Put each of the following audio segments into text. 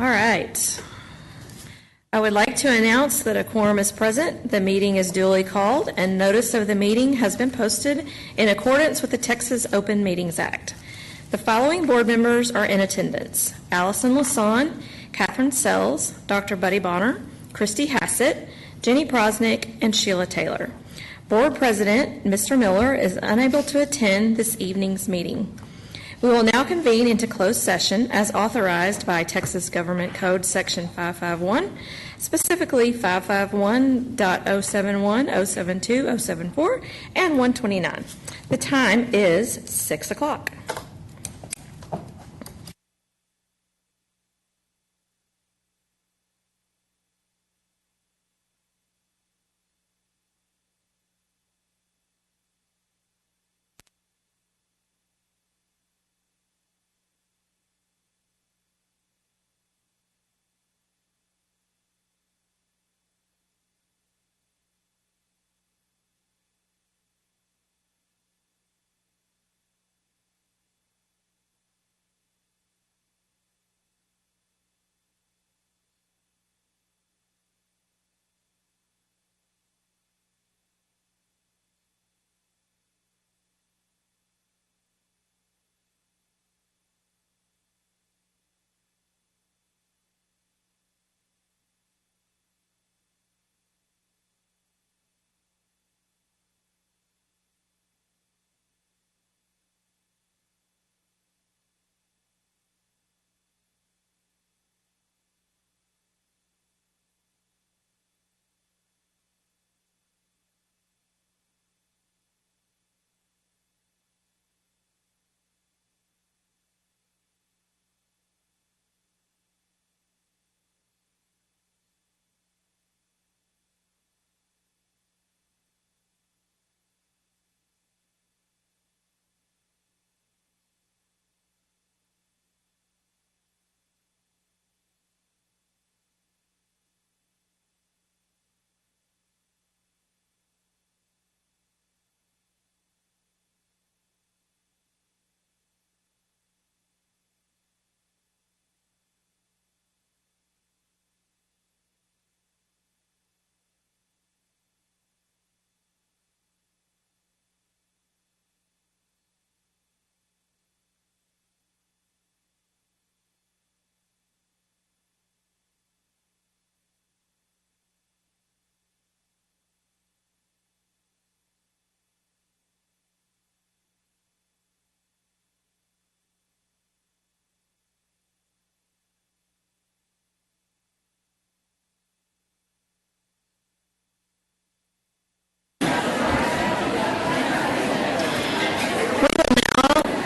All right. I would like to announce that a quorum is present. The meeting is duly called, and notice of the meeting has been posted in accordance with the Texas Open Meetings Act. The following board members are in attendance: Allison Lasan, Catherine Sells, Dr. Buddy Bonner, Christy Hassett, Jenny Prosnick, and Sheila Taylor. Board President, Mr. Miller, is unable to attend this evening's meeting. We will now convene into closed session as authorized by Texas Government Code Section 551, specifically 551.071, 072, 074, and 129. The time is 6 o'clock.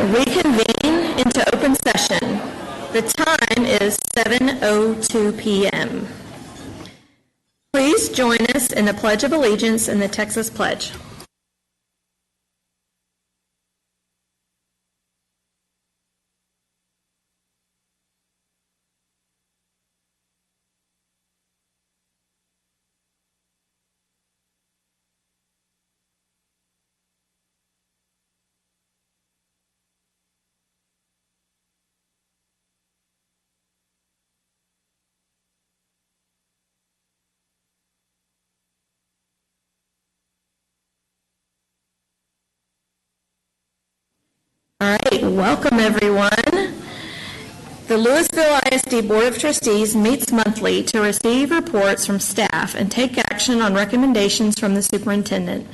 Reconvene into open session. The time is 7:02 p.m. Please join us in the Pledge of Allegiance and the Texas Pledge. All right, welcome everyone. The Lewisville ISD Board of Trustees meets monthly to receive reports from staff and take action on recommendations from the superintendent.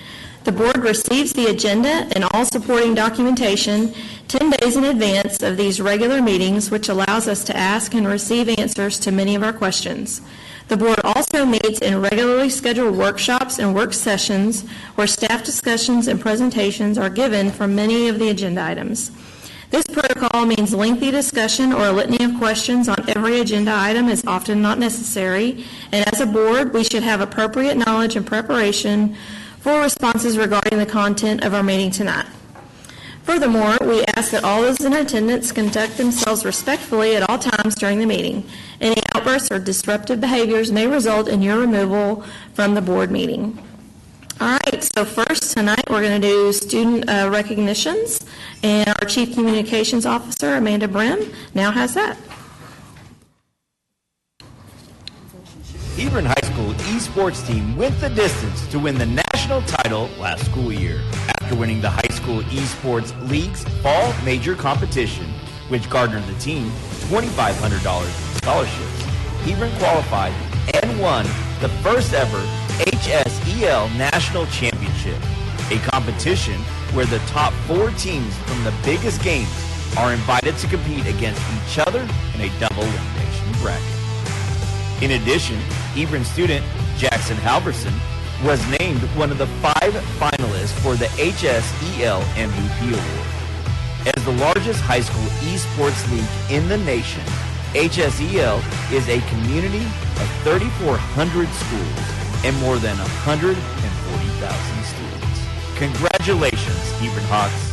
The board receives the agenda and all supporting documentation 10 days in advance of these regular meetings, which allows us to ask and receive answers to many of our questions. The board also meets in regularly scheduled workshops and work sessions where staff discussions and presentations are given for many of the agenda items. This protocol means lengthy discussion or a litany of questions on every agenda item is often not necessary, and as a board, we should have appropriate knowledge and preparation for responses regarding the content of our meeting tonight. Furthermore, we ask that all those in attendance conduct themselves respectfully at all times during the meeting. Any outbursts or disruptive behaviors may result in your removal from the board meeting. All right, so first tonight we're going to do student recognitions, and our Chief Communications Officer, Amanda Brim, now has that. Hebron High School esports team went the distance to win the national title last school year. After winning the high school esports league's fall major competition, which garnered the team $2,500 in scholarships, Hebron qualified and won the first ever HSEL National Championship, a competition where the top 4 teams from the biggest games are invited to compete against each other in a double elimination bracket. In addition, Hebron student Jackson Halverson was named one of the 5 finalists for the HSEL MVP Award. As the largest high school esports league in the nation, HSEL is a community of 3,400 schools and more than 140,000 students. Congratulations, Hebron Hawks.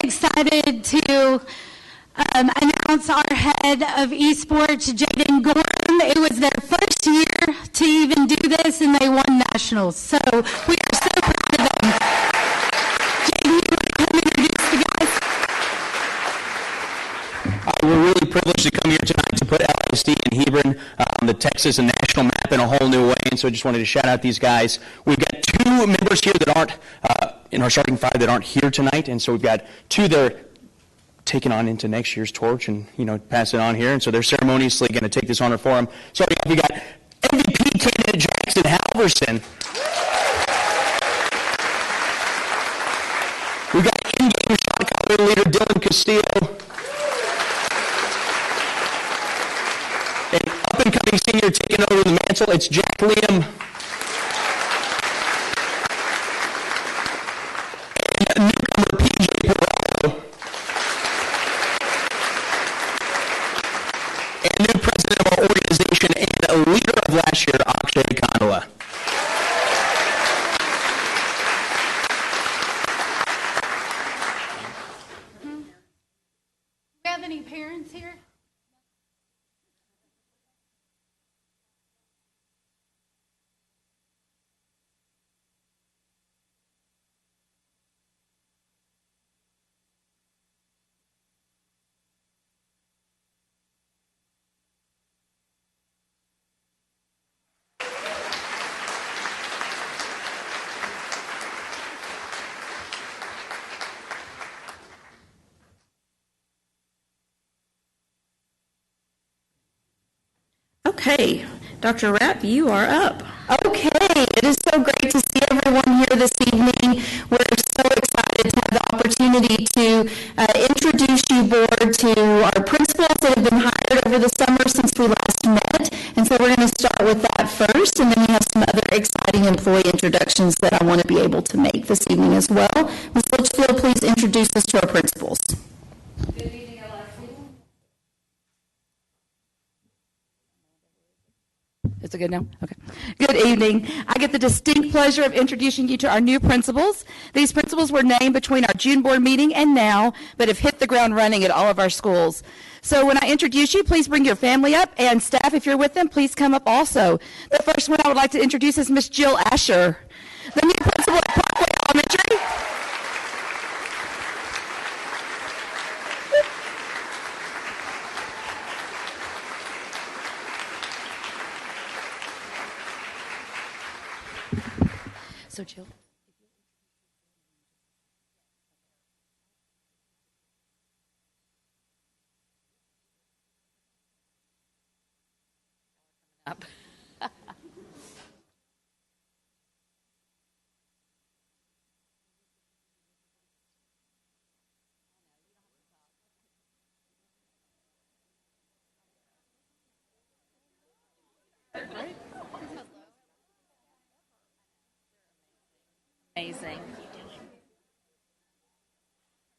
Excited to announce our head of esports, Jaden Gorham. It was their first year to even do this, and they won nationals. So we are so proud of them. Jaden, you want to come introduce the guys? We're really privileged to come here tonight to put LISD and Hebron on the Texas and national map in a whole new way, and so I just wanted to shout out these guys. We've got 2 members here that aren't in our starting 5 that aren't here tonight, and so we've got 2 that are taking on into next year's torch and, pass it on here, and so they're ceremoniously going to take this honor for them. Starting off, we got MVP candidate Jackson Halverson. We got in-game shot caller leader Dylan Castillo. And up-and-coming senior taking over the mantle, it's Jack Liam. And newcomer PJ Peralta. And new president of our organization and a leader of last year, Akshay Kandala. Do we have any parents here? Okay, Dr. Rapp, you are up. Okay, it is so great to see everyone here this evening. We're so excited to have the opportunity to introduce you, board, to our principals that have been hired over the summer since we last met. And so we're going to start with that first, and then we have some other exciting employee introductions that I want to be able to make this evening as well. Ms. Litchfield, please introduce us to our principals. Good evening, LIC. Is it good now? Okay. Good evening. I get the distinct pleasure of introducing you to our new principals. These principals were named between our June board meeting and now, but have hit the ground running at all of our schools. So when I introduce you, please bring your family up, and staff, if you're with them, please come up also. The first one I would like to introduce is Miss Jill Asher, the new principal at Parkway Elementary. So Jill. Up. Amazing.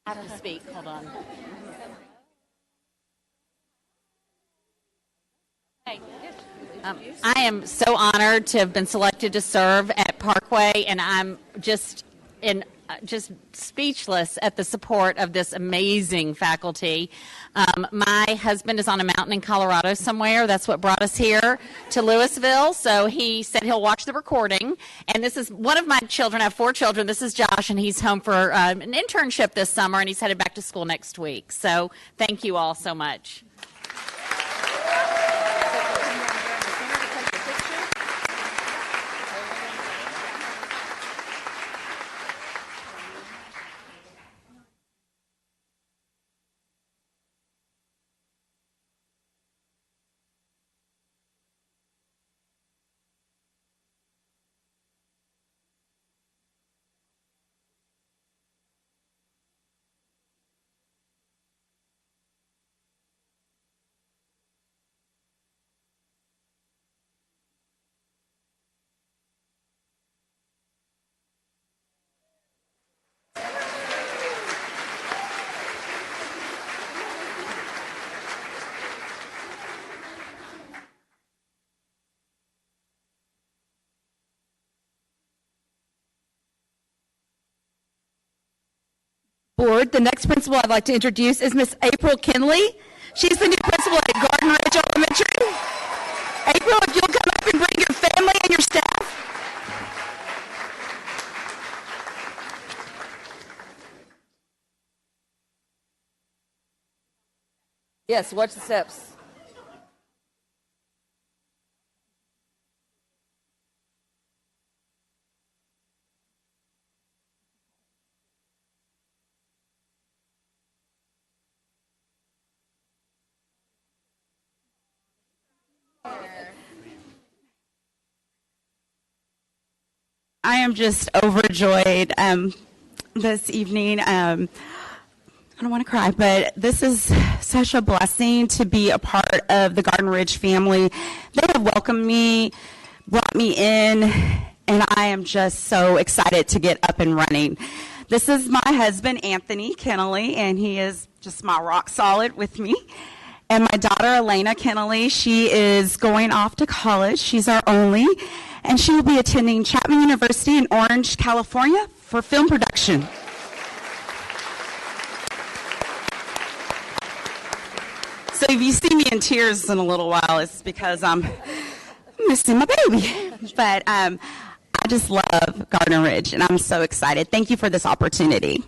I have to speak. Hold on. I am so honored to have been selected to serve at Parkway, and I'm just in just speechless at the support of this amazing faculty. My husband is on a mountain in Colorado somewhere. That's what brought us here to Lewisville. So he said he'll watch the recording. And this is one of my children. I have 4 children. This is Josh, and he's home for an internship this summer, and he's headed back to school next week. So thank you all so much. Board, the next principal I'd like to introduce is Miss April Kinley. She's the new principal at Garden Ridge Elementary. April, if you'll come up and bring your family and your staff. Yes, watch the steps. I am just overjoyed this evening. I don't want to cry, but this is such a blessing to be a part of the Garden Ridge family. They have welcomed me, brought me in, and I am just so excited to get up and running. This is my husband, Anthony Kennelly, and he is just my rock solid with me. And my daughter, Elena Kennelly, she is going off to college. She's our only. And she will be attending Chapman University in Orange, California for film production. So if you see me in tears in a little while, it's because I'm missing my baby. But I just love Garden Ridge, and I'm so excited. Thank you for this opportunity.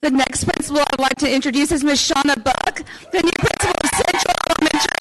The next principal I'd like to introduce is Ms. Shauna Buck, the new principal of Central Elementary.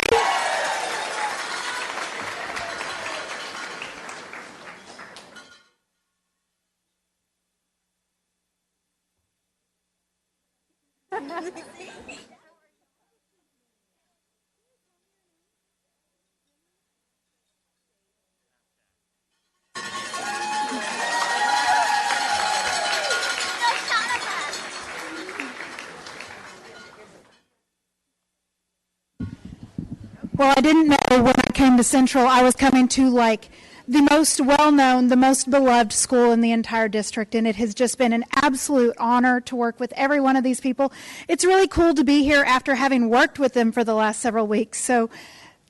Well, I didn't know when I came to Central I was coming to like the most well-known, the most beloved school in the entire district, and it has just been an absolute honor to work with every one of these people. It's really cool to be here after having worked with them for the last several weeks. So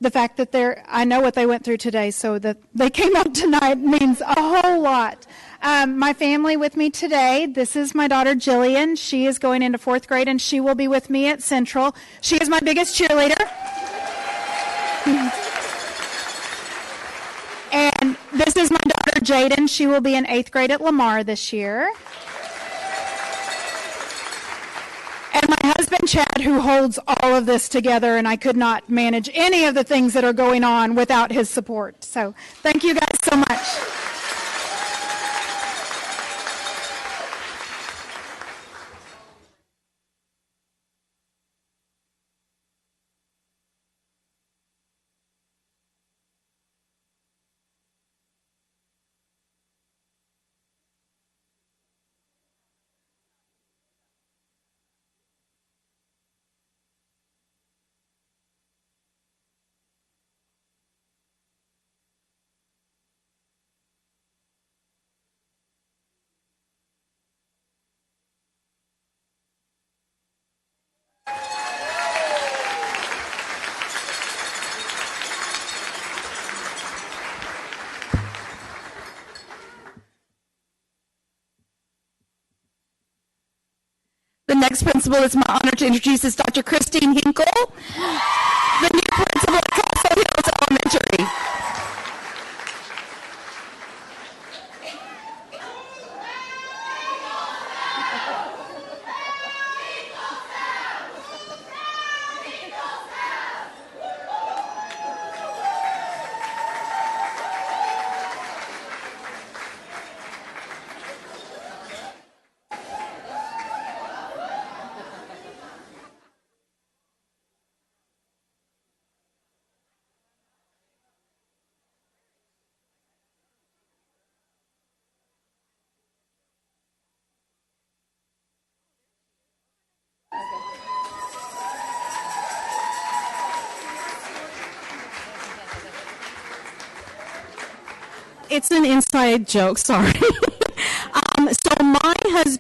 the fact that I know what they went through today, so that they came out tonight means a whole lot. My family with me today, this is my daughter Jillian. She is going into 4th grade, and she will be with me at Central. She is my biggest cheerleader. And this is my daughter Jaden. She will be in 8th grade at Lamar this year. And my husband Chad who holds all of this together, and I could not manage any of the things that are going on without his support. So thank you guys so much. The next principal it's my honor to introduce is Dr. Christine Hinkle, the new principal at Castle Hills Elementary. It's an inside joke, sorry. So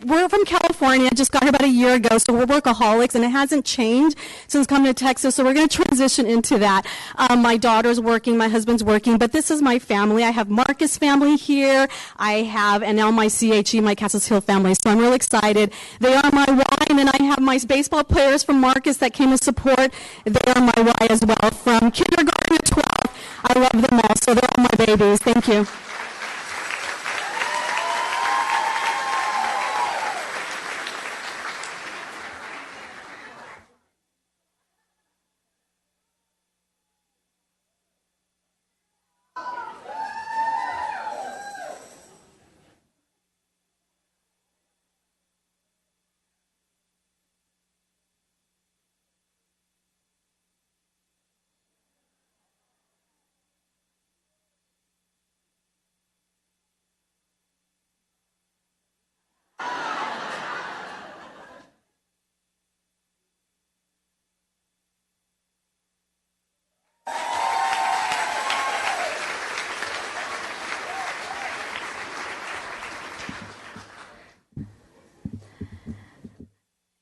we're from California, just got here about a year ago, so we're workaholics, and it hasn't changed since coming to Texas, so we're going to transition into that. My daughter's working, my husband's working, but this is my family. I have Marcus' family here, and now my CHE, my Castle Hill family, so I'm really excited. They are my Y, and then I have my baseball players from Marcus that came to support. They are my Y as well, from kindergarten to 12. I love them all, so they're all my babies. Thank you.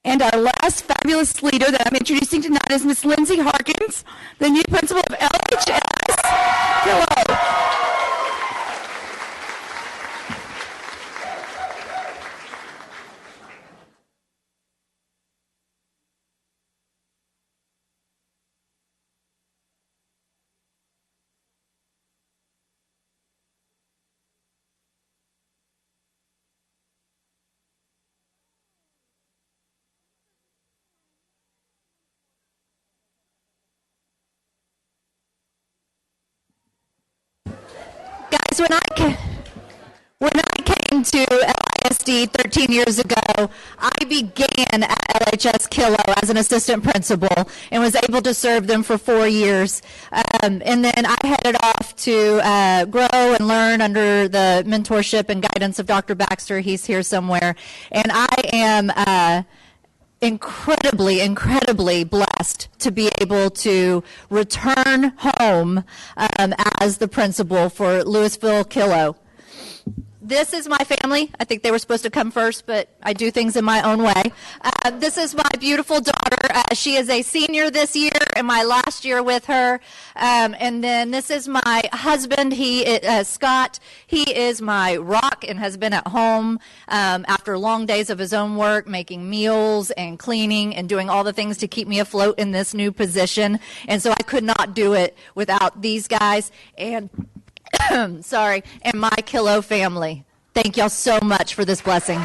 And our last fabulous leader that I'm introducing tonight is Miss Lindsay Harkins, the new principal of LHS. Hello. Guys, when I came to LISD 13 years ago, I began at LHS Kilo as an assistant principal and was able to serve them for 4 years. And then I headed off to grow and learn under the mentorship and guidance of Dr. Baxter. He's here somewhere. And I am incredibly blessed to be able to return home as the principal for Lewisville Kilo. This is my family. I think they were supposed to come first, but I do things in my own way. This is my beautiful daughter. She is a senior this year, and my last year with her. And then this is my husband. He is Scott. He is my rock and has been at home after long days of his own work, making meals and cleaning and doing all the things to keep me afloat in this new position. And so I could not do it without these guys and sorry, and my Kilo family. Thank y'all so much for this blessing.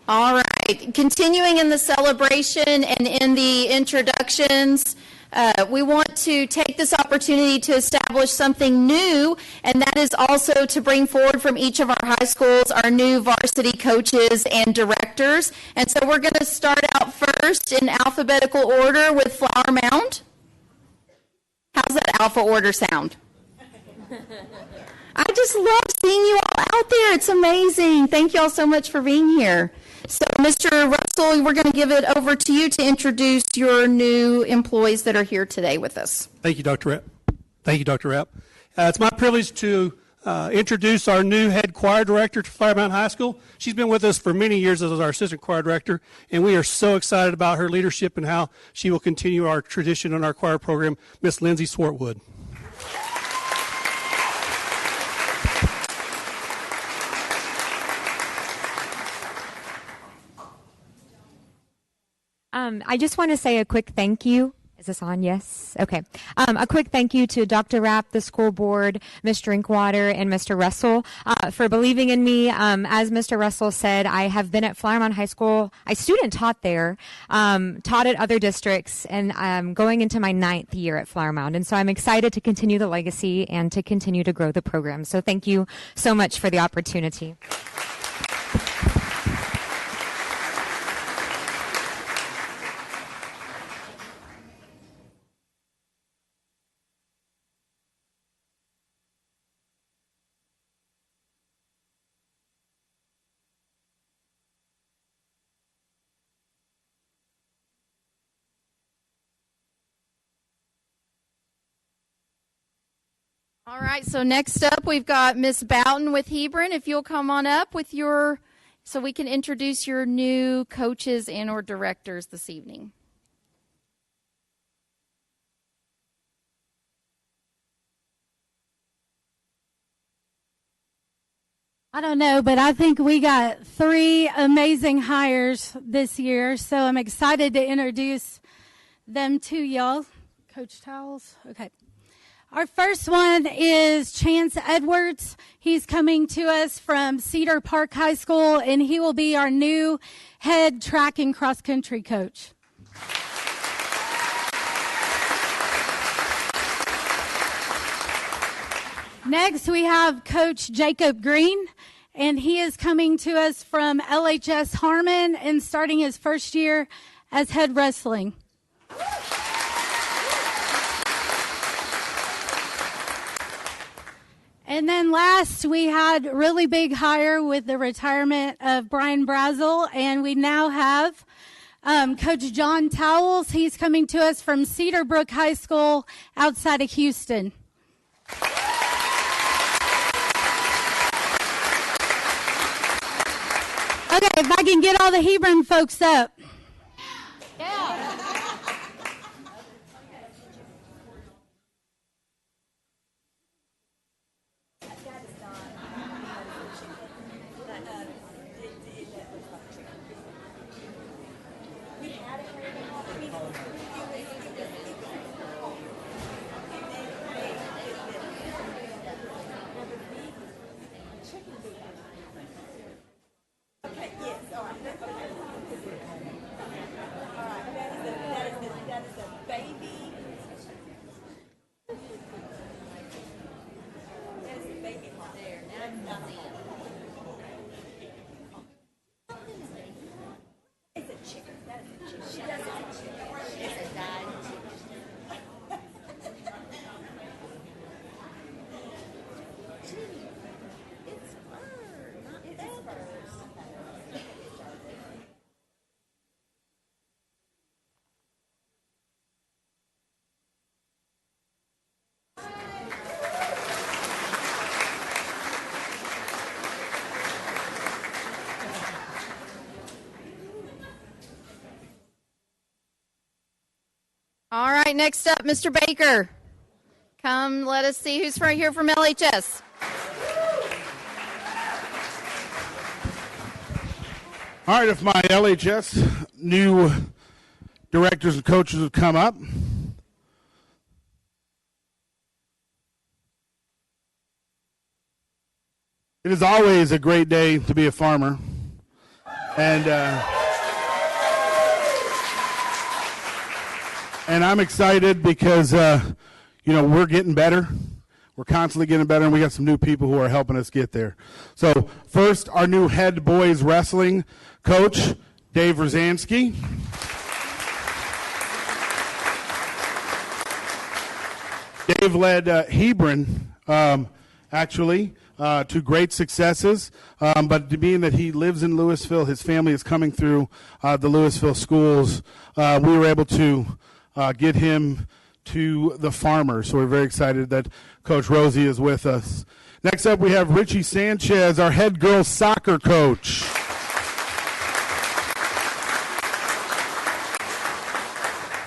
All right, continuing in the celebration and in the introductions, we want to take this opportunity to establish something new, and that is also to bring forward from each of our high schools our new varsity coaches and directors. And so we're going to start out first in alphabetical order with Flower Mound. How's that alpha order sound? I just love seeing you all out there. It's amazing. Thank you all so much for being here. So, Mr. Russell, we're going to give it over to you to introduce your new employees that are here today with us. Thank you, Dr. Rapp. Thank you, Dr. Rapp. It's my privilege to introduce our new head choir director to Flower Mound High School. She's been with us for many years as our assistant choir director, and we are so excited about her leadership and how she will continue our tradition in our choir program, Miss Lindsay Swartwood. I just want to say a quick thank you. Is this on? Yes? Okay. A quick thank you to Dr. Rapp, the school board, Ms. Drinkwater, and Mr. Russell for believing in me. As Mr. Russell said, I have been at Flower Mound High School. I student taught there, taught at other districts, and I'm going into my 9th year at Flower Mound. And so I'm excited to continue the legacy and to continue to grow the program. So thank you so much for the opportunity. All right, so next up we've got Miss Boughton with Hebron. If you'll come on up with so we can introduce your new coaches and or directors this evening. I don't know, but I think we got 3 amazing hires this year, so I'm excited to introduce them to y'all. Coach Towels, okay. Our first one is Chance Edwards. He's coming to us from Cedar Park High School, and he will be our new head track and cross country coach. Next, we have Coach Jacob Green, and he is coming to us from LHS Harmon and starting his first year as head wrestling. And then last, we had a really big hire with the retirement of Brian Brazel, and we now have Coach John Towels. He's coming to us from Cedar Brook High School outside of Houston. Okay, if I can get all the Hebron folks up. Yeah. All right, next up, Mr. Baker. Come, let us see who's here from LHS. All right, if my LHS new directors and coaches would come up. It is always a great day to be a farmer. And I'm excited because, we're getting better. We're constantly getting better, and we got some new people who are helping us get there. So first, our new head boys wrestling coach, Dave Rosansky. Dave led Hebron, to great successes, but being that he lives in Lewisville, his family is coming through the Lewisville schools, we were able to get him to the Farmers. So we're very excited that Coach Rosie is with us. Next up, we have Richie Sanchez, our head girls soccer coach.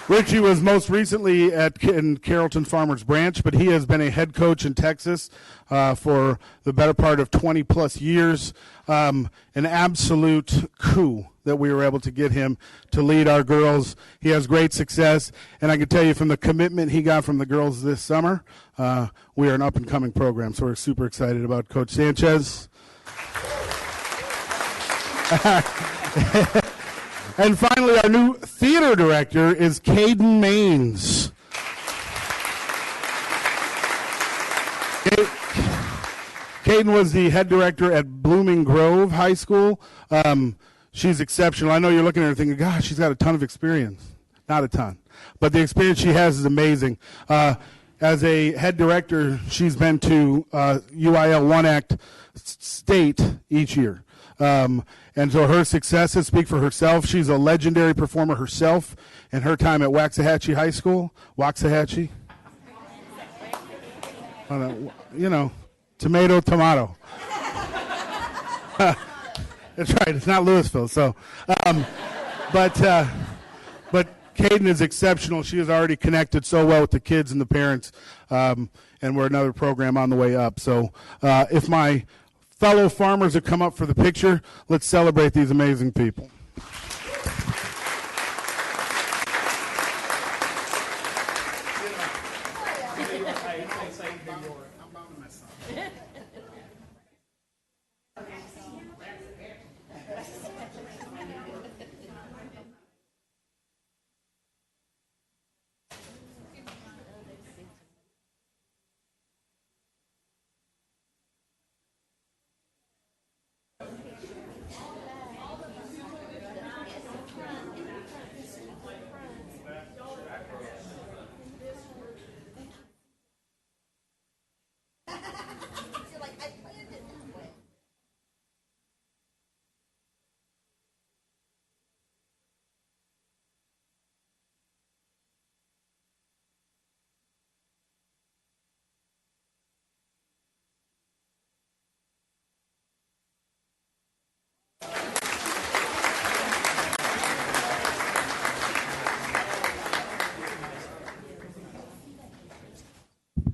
Richie was most recently in Carrollton Farmers Branch, but he has been a head coach in Texas for the better part of 20-plus years. An absolute coup that we were able to get him to lead our girls. He has great success, and I can tell you from the commitment he got from the girls this summer, we are an up-and-coming program, so we're super excited about Coach Sanchez. And finally, our new theater director is Caden Maines. Caden was the head director at Blooming Grove High School. She's exceptional. I know you're looking at her thinking, gosh, she's got a ton of experience. Not a ton. But the experience she has is amazing. As a head director, she's been to UIL One Act State each year. And so her successes speak for herself. She's a legendary performer herself in her time at Waxahachie High School. Waxahachie? Tomato. That's right. It's not Lewisville. So, but Caden is exceptional. She has already connected so well with the kids and the parents, and we're another program on the way up. So, if my fellow farmers have come up for the picture, let's celebrate these amazing people.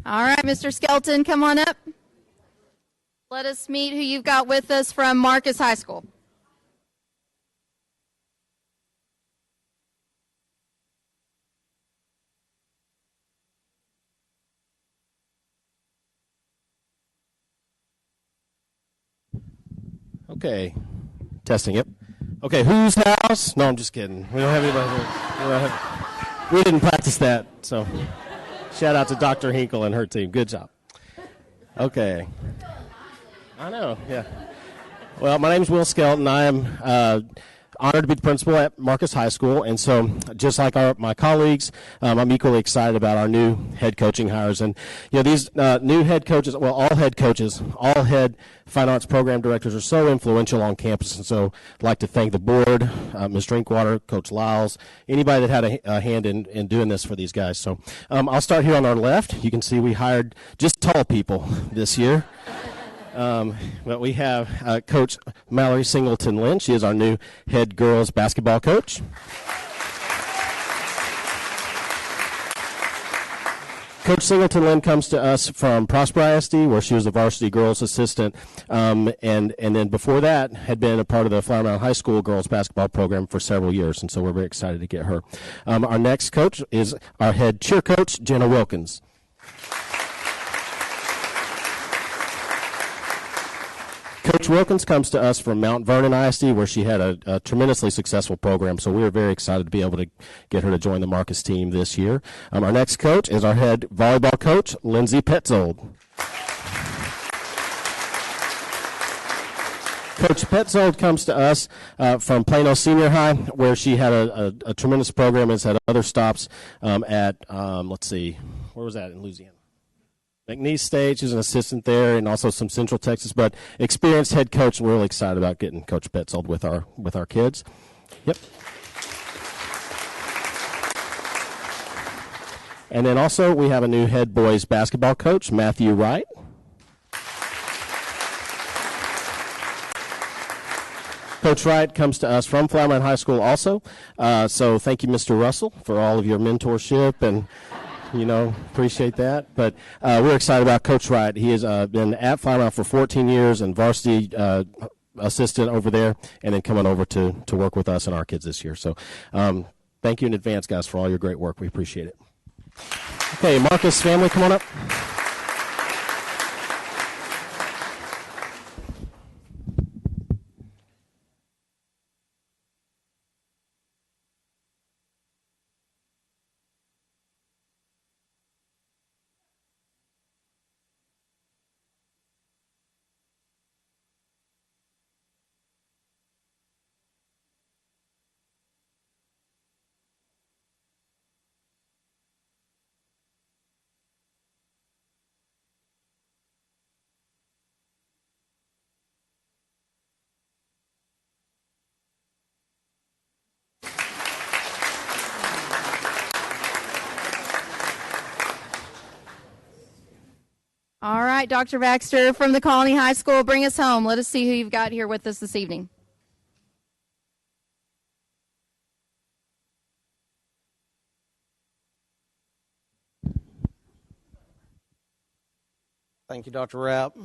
All right, Mr. Skelton, come on up. Let us meet who you've got with us from Marcus High School. Okay, testing it. Okay, whose house? No, I'm just kidding. We don't have anybody. We didn't practice that, so shout out to Dr. Hinkle and her team. Good job. Okay. I know, yeah. Well, my name is Will Skelton. I am honored to be the principal at Marcus High School, and so just like my colleagues, I'm equally excited about our new head coaching hires. And these new head coaches, well, all head coaches, all head fine arts program directors are so influential on campus, and so I'd like to thank the board, Ms. Drinkwater, Coach Lyles, anybody that had a hand in doing this for these guys. So I'll start here on our left. You can see we hired just tall people this year. But we have Coach Mallory Singleton Lynch. She is our new head girls basketball coach. Coach Singleton Lynn comes to us from Prosper ISD, where she was the varsity girls assistant, and then before that had been a part of the Flower Mound High School girls basketball program for several years, and so we're very excited to get her. Our next coach is our head cheer coach, Jenna Wilkins. Coach Wilkins comes to us from Mount Vernon ISD, where she had a tremendously successful program, so we are very excited to be able to get her to join the Marcus team this year. Our next coach is our head volleyball coach, Lindsay Petzold. Coach Petzold comes to us from Plano Senior High, where she had a tremendous program and has had other stops at, let's see, where was that in Louisiana? McNeese State. She's an assistant there, and also some Central Texas, but experienced head coach, and we're really excited about getting Coach Petzold with our kids. Yep. And then also we have a new head boys basketball coach, Matthew Wright. Coach Wright comes to us from Flower Mound High School also, so thank you, Mr. Russell, for all of your mentorship and appreciate that. But we're excited about Coach Wright. He has been at Flower Mound for 14 years and varsity assistant over there, and then coming over to work with us and our kids this year. So thank you in advance, guys, for all your great work. We appreciate it. Okay, Marcus family, come on up. All right, Dr. Baxter from the Colony High School, bring us home. Let us see who you've got here with us this evening. Thank you, Dr. Rapp.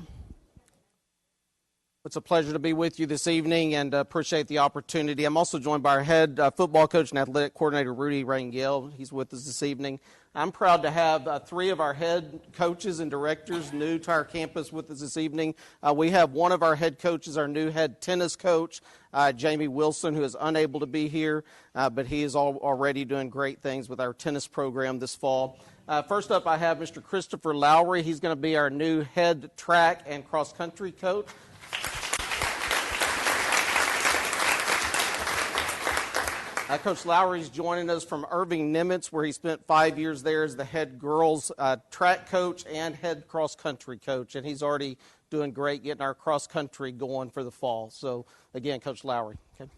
It's a pleasure to be with you this evening and appreciate the opportunity. I'm also joined by our head football coach and athletic coordinator, Rudy Rangel. He's with us this evening. I'm proud to have three of our head coaches and directors new to our campus with us this evening. We have one of our head coaches, our new head tennis coach, Jamie Wilson, who is unable to be here, but he is already doing great things with our tennis program this fall. First up, I have Mr. Christopher Lowry. He's going to be our new head track and cross-country coach. Coach Lowry is joining us from Irving Nimitz, where he spent 5 years there as the head girls track coach and head cross-country coach, and he's already doing great getting our cross-country going for the fall. So, again, Coach Lowry. Okay.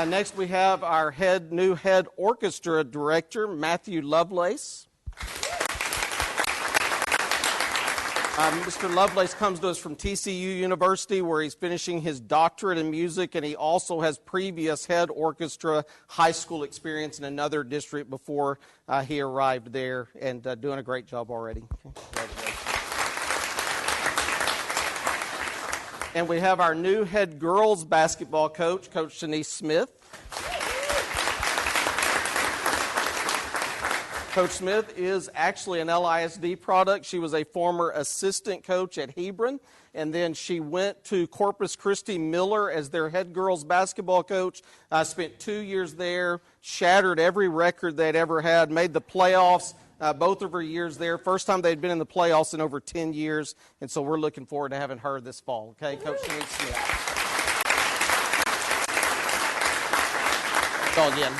Next, we have our new head orchestra director, Matthew Lovelace. Mr. Lovelace comes to us from TCU University, where he's finishing his doctorate in music, and he also has previous head orchestra high school experience in another district before he arrived there, and doing a great job already. And we have our new head girls basketball coach, Coach Shanice Smith. Coach Smith is actually an LISD product. She was a former assistant coach at Hebron, and then she went to Corpus Christi Miller as their head girls basketball coach. Spent 2 years there, shattered every record they'd ever had, made the playoffs both of her years there. First time they'd been in the playoffs in over 10 years, and so we're looking forward to having her this fall. Okay, Coach Smith. Go again.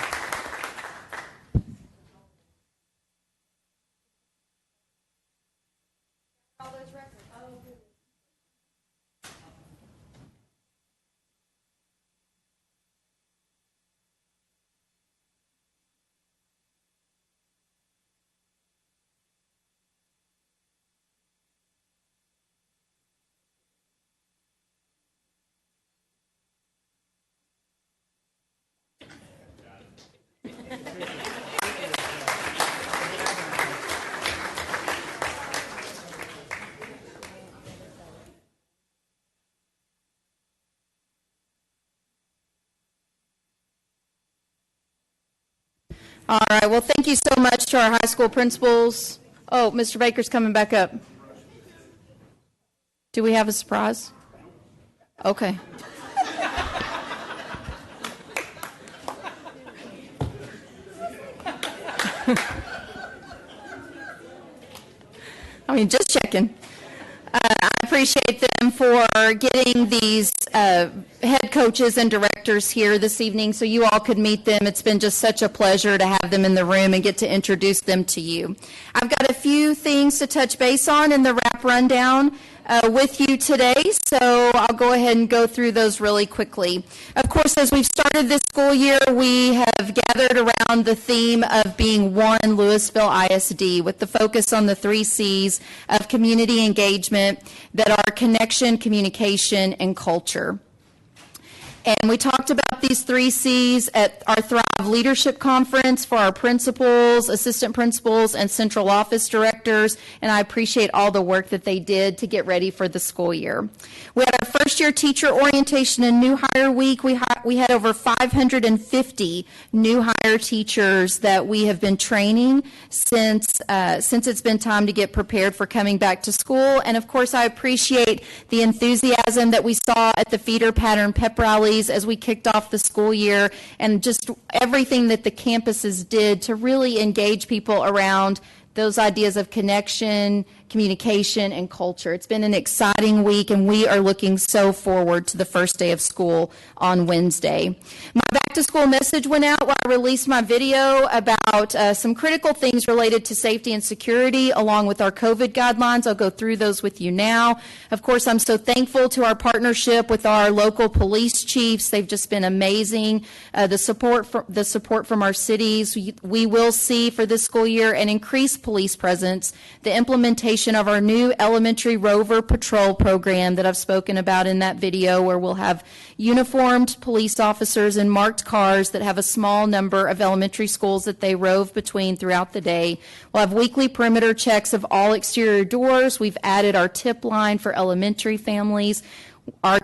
All right, well, thank you so much to our high school principals. Oh, Mr. Baker's coming back up. Do we have a surprise? Okay. I mean, just checking. I appreciate them for getting these head coaches and directors here this evening so you all could meet them. It's been just such a pleasure to have them in the room and get to introduce them to you. I've got a few things to touch base on in the wrap rundown with you today, so I'll go ahead and go through those really quickly. Of course, as we've started this school year, we have gathered around the theme of being one Lewisville ISD with the focus on the 3 C's of community engagement that are connection, communication, and culture. And we talked about these 3 C's at our Thrive Leadership Conference for our principals, assistant principals, and central office directors, and I appreciate all the work that they did to get ready for the school year. We had our first year teacher orientation and new hire week. We had over 550 new hire teachers that we have been training since it's been time to get prepared for coming back to school. And of course, I appreciate the enthusiasm that we saw at the feeder pattern pep rally as we kicked off the school year, and just everything that the campuses did to really engage people around those ideas of connection, communication, and culture. It's been an exciting week, and we are looking so forward to the first day of school on Wednesday. My back-to-school message went out while I released my video about some critical things related to safety and security, along with our COVID guidelines. I'll go through those with you now. Of course, I'm so thankful to our partnership with our local police chiefs. They've just been amazing. The support from our cities. We will see for this school year an increased police presence, the implementation of our new elementary rover patrol program that I've spoken about in that video, where we'll have uniformed police officers in marked cars that have a small number of elementary schools that they rove between throughout the day. We'll have weekly perimeter checks of all exterior doors. We've added our tip line for elementary families. Our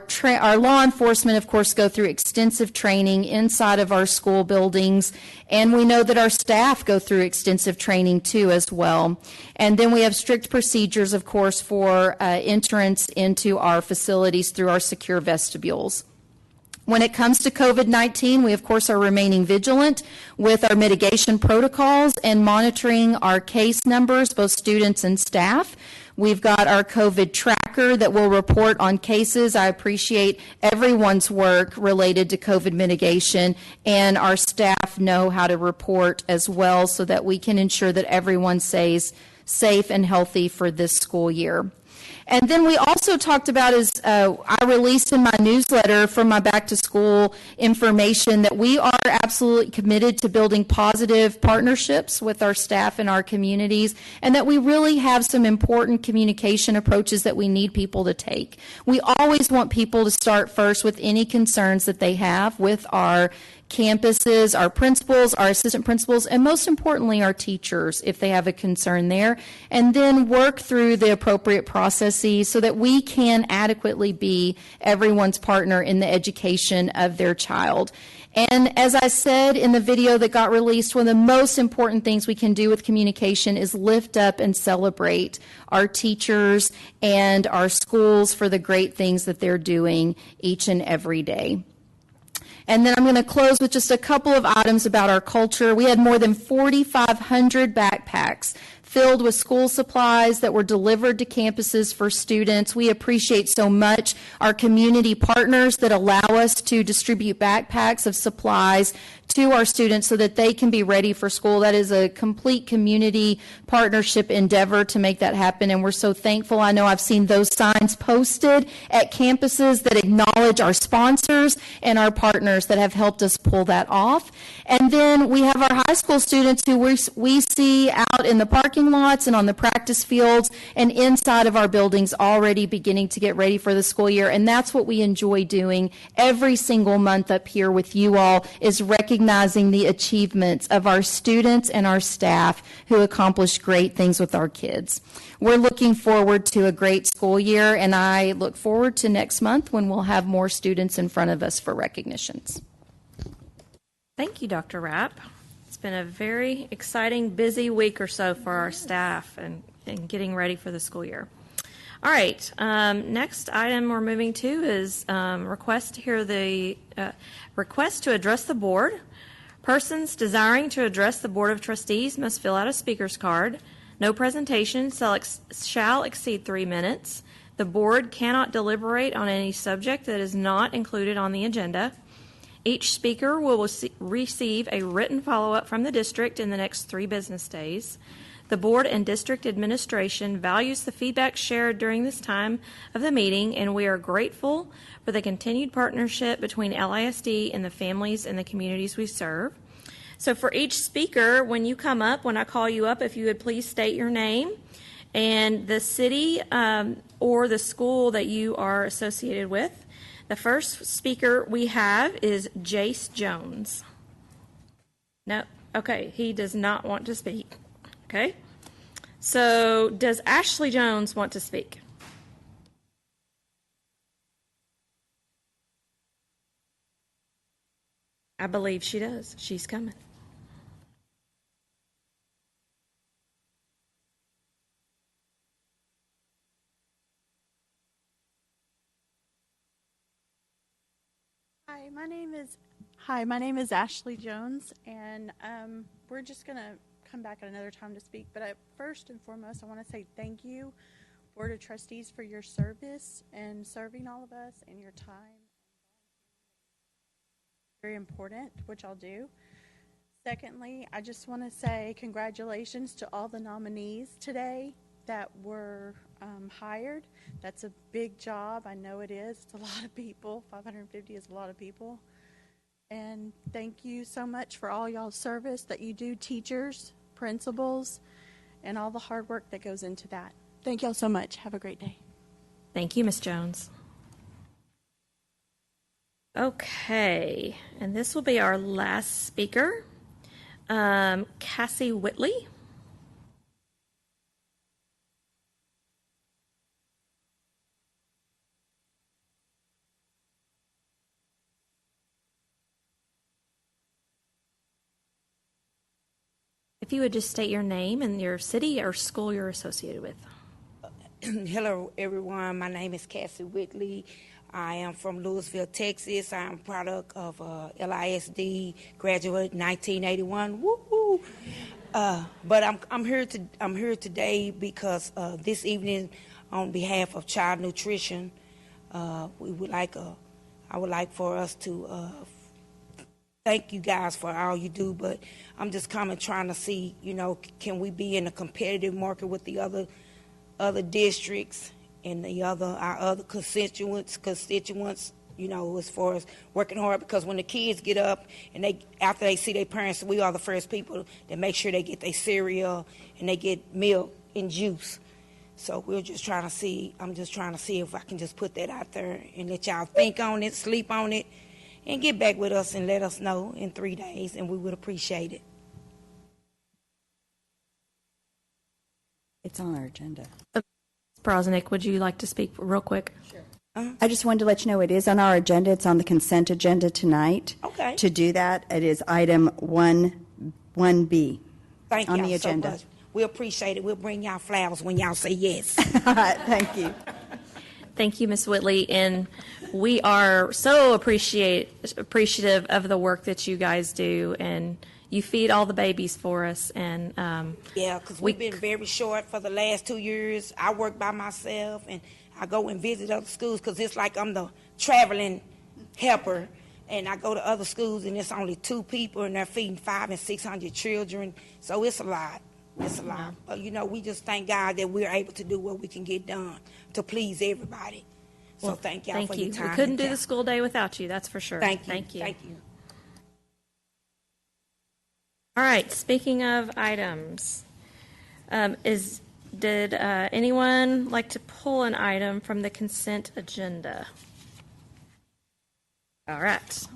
law enforcement, of course, go through extensive training inside of our school buildings, and we know that our staff go through extensive training too as well. And then we have strict procedures, of course, for entrance into our facilities through our secure vestibules. When it comes to COVID-19, we, of course, are remaining vigilant with our mitigation protocols and monitoring our case numbers, both students and staff. We've got our COVID tracker that will report on cases. I appreciate everyone's work related to COVID mitigation, and our staff know how to report as well so that we can ensure that everyone stays safe and healthy for this school year. And then we also talked about, as I released in my newsletter from my back to school information, that we are absolutely committed to building positive partnerships with our staff and our communities, and that we really have some important communication approaches that we need people to take. We always want people to start first with any concerns that they have with our campuses, our principals, our assistant principals, and most importantly, our teachers, if they have a concern there, and then work through the appropriate processes so that we can adequately be everyone's partner in the education of their child. And as I said in the video that got released, one of the most important things we can do with communication is lift up and celebrate our teachers and our schools for the great things that they're doing each and every day. And then I'm going to close with just a couple of items about our culture. We had more than 4,500 backpacks filled with school supplies that were delivered to campuses for students. We appreciate so much our community partners that allow us to distribute backpacks of supplies to our students so that they can be ready for school. That is a complete community partnership endeavor to make that happen, and we're so thankful. I know I've seen those signs posted at campuses that acknowledge our sponsors and our partners that have helped us pull that off. And then we have our high school students who we see out in the parking lots and on the practice fields and inside of our buildings already beginning to get ready for the school year, and that's what we enjoy doing every single month up here with you all, is recognizing the achievements of our students and our staff who accomplish great things with our kids. We're looking forward to a great school year, and I look forward to next month when we'll have more students in front of us for recognitions. Thank you, Dr. Rapp. It's been a very exciting, busy week or so for our staff and getting ready for the school year. All right, next item we're moving to is request to hear the request to address the board. Persons desiring to address the Board of Trustees must fill out a speaker's card. No presentation shall exceed 3 minutes. The board cannot deliberate on any subject that is not included on the agenda. Each speaker will receive a written follow-up from the district in the next 3 business days. The board and district administration values the feedback shared during this time of the meeting, and we are grateful for the continued partnership between LISD and the families and the communities we serve. So for each speaker, when you come up, when I call you up, if you would please state your name and the city or the school that you are associated with. The first speaker we have is Jace Jones. No, okay, he does not want to speak. Okay, so does Ashley Jones want to speak? I believe she does. She's coming. Hi, my name is Ashley Jones, and we're just going to come back at another time to speak. But first and foremost, I want to say thank you, Board of Trustees, for your service and serving all of us and your time. Very important, which I'll do. Secondly, I just want to say congratulations to all the nominees today that were hired. That's a big job. I know it is. It's a lot of people. 550 is a lot of people. And thank you so much for all y'all's service that you do, teachers, principals, and all the hard work that goes into that. Thank y'all so much. Have a great day. Thank you, Ms. Jones. Okay, and this will be our last speaker, Cassie Whitley. If you would just state your name and your city or school you're associated with. Hello, everyone. My name is Cassie Whitley. I am from Lewisville, Texas. I'm a product of LISD, graduate 1981. Woo-hoo! But I'm here today because this evening, on behalf of Child Nutrition, I would like for us to thank you guys for all you do. But I'm just coming trying to see, can we be in a competitive market with the other districts and our other constituents, as far as working hard, because when the kids get up and after they see their parents, we are the first people that make sure they get their cereal and they get milk and juice. So I'm just trying to see if I can just put that out there and let y'all think on it, sleep on it, and get back with us and let us know in 3 days, and we would appreciate it. It's on our agenda. Brosnick, would you like to speak real quick? Sure. I just wanted to let you know it is on our agenda. It's on the consent agenda tonight. Okay. To do that, it is item 1B. Thank on y'all the agenda. so much. We appreciate it. We'll bring y'all flowers when y'all say yes. All right, thank you. Thank you, Ms. Whitley, and we are so appreciative of the work that you guys do, and you feed all the babies for us. And yeah, because we've been very short for the last 2 years. I work by myself, and I go and visit other schools because it's like I'm the traveling helper, and I go to other schools, and it's only 2 people, and they're feeding 500 and 600 children, so it's a lot. It's a lot. But, we just thank God that we're able to do what we can get done to please everybody. So thank y'all for your time. We couldn't do the school day without you, that's for sure. Thank you. Thank you. Thank you. All right, speaking of items, did anyone like to pull an item from the consent agenda? All right.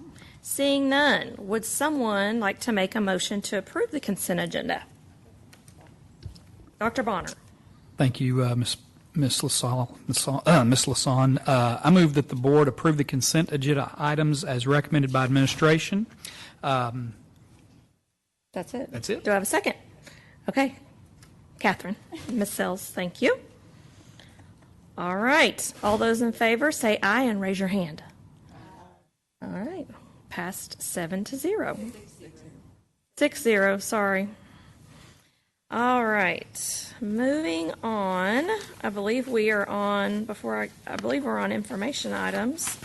Seeing none, would someone like to make a motion to approve the consent agenda? Dr. Bonner. Thank you, Ms. Lasan. I move that the board approve the consent agenda items as recommended by administration. That's it. That's it. Do I have a second? Okay. Catherine. Ms. Sells, thank you. All right. All those in favor say aye and raise your hand. All right. Passed 7-0. 6-0, sorry. All right. Moving on. I believe we are on, I believe we're on information items.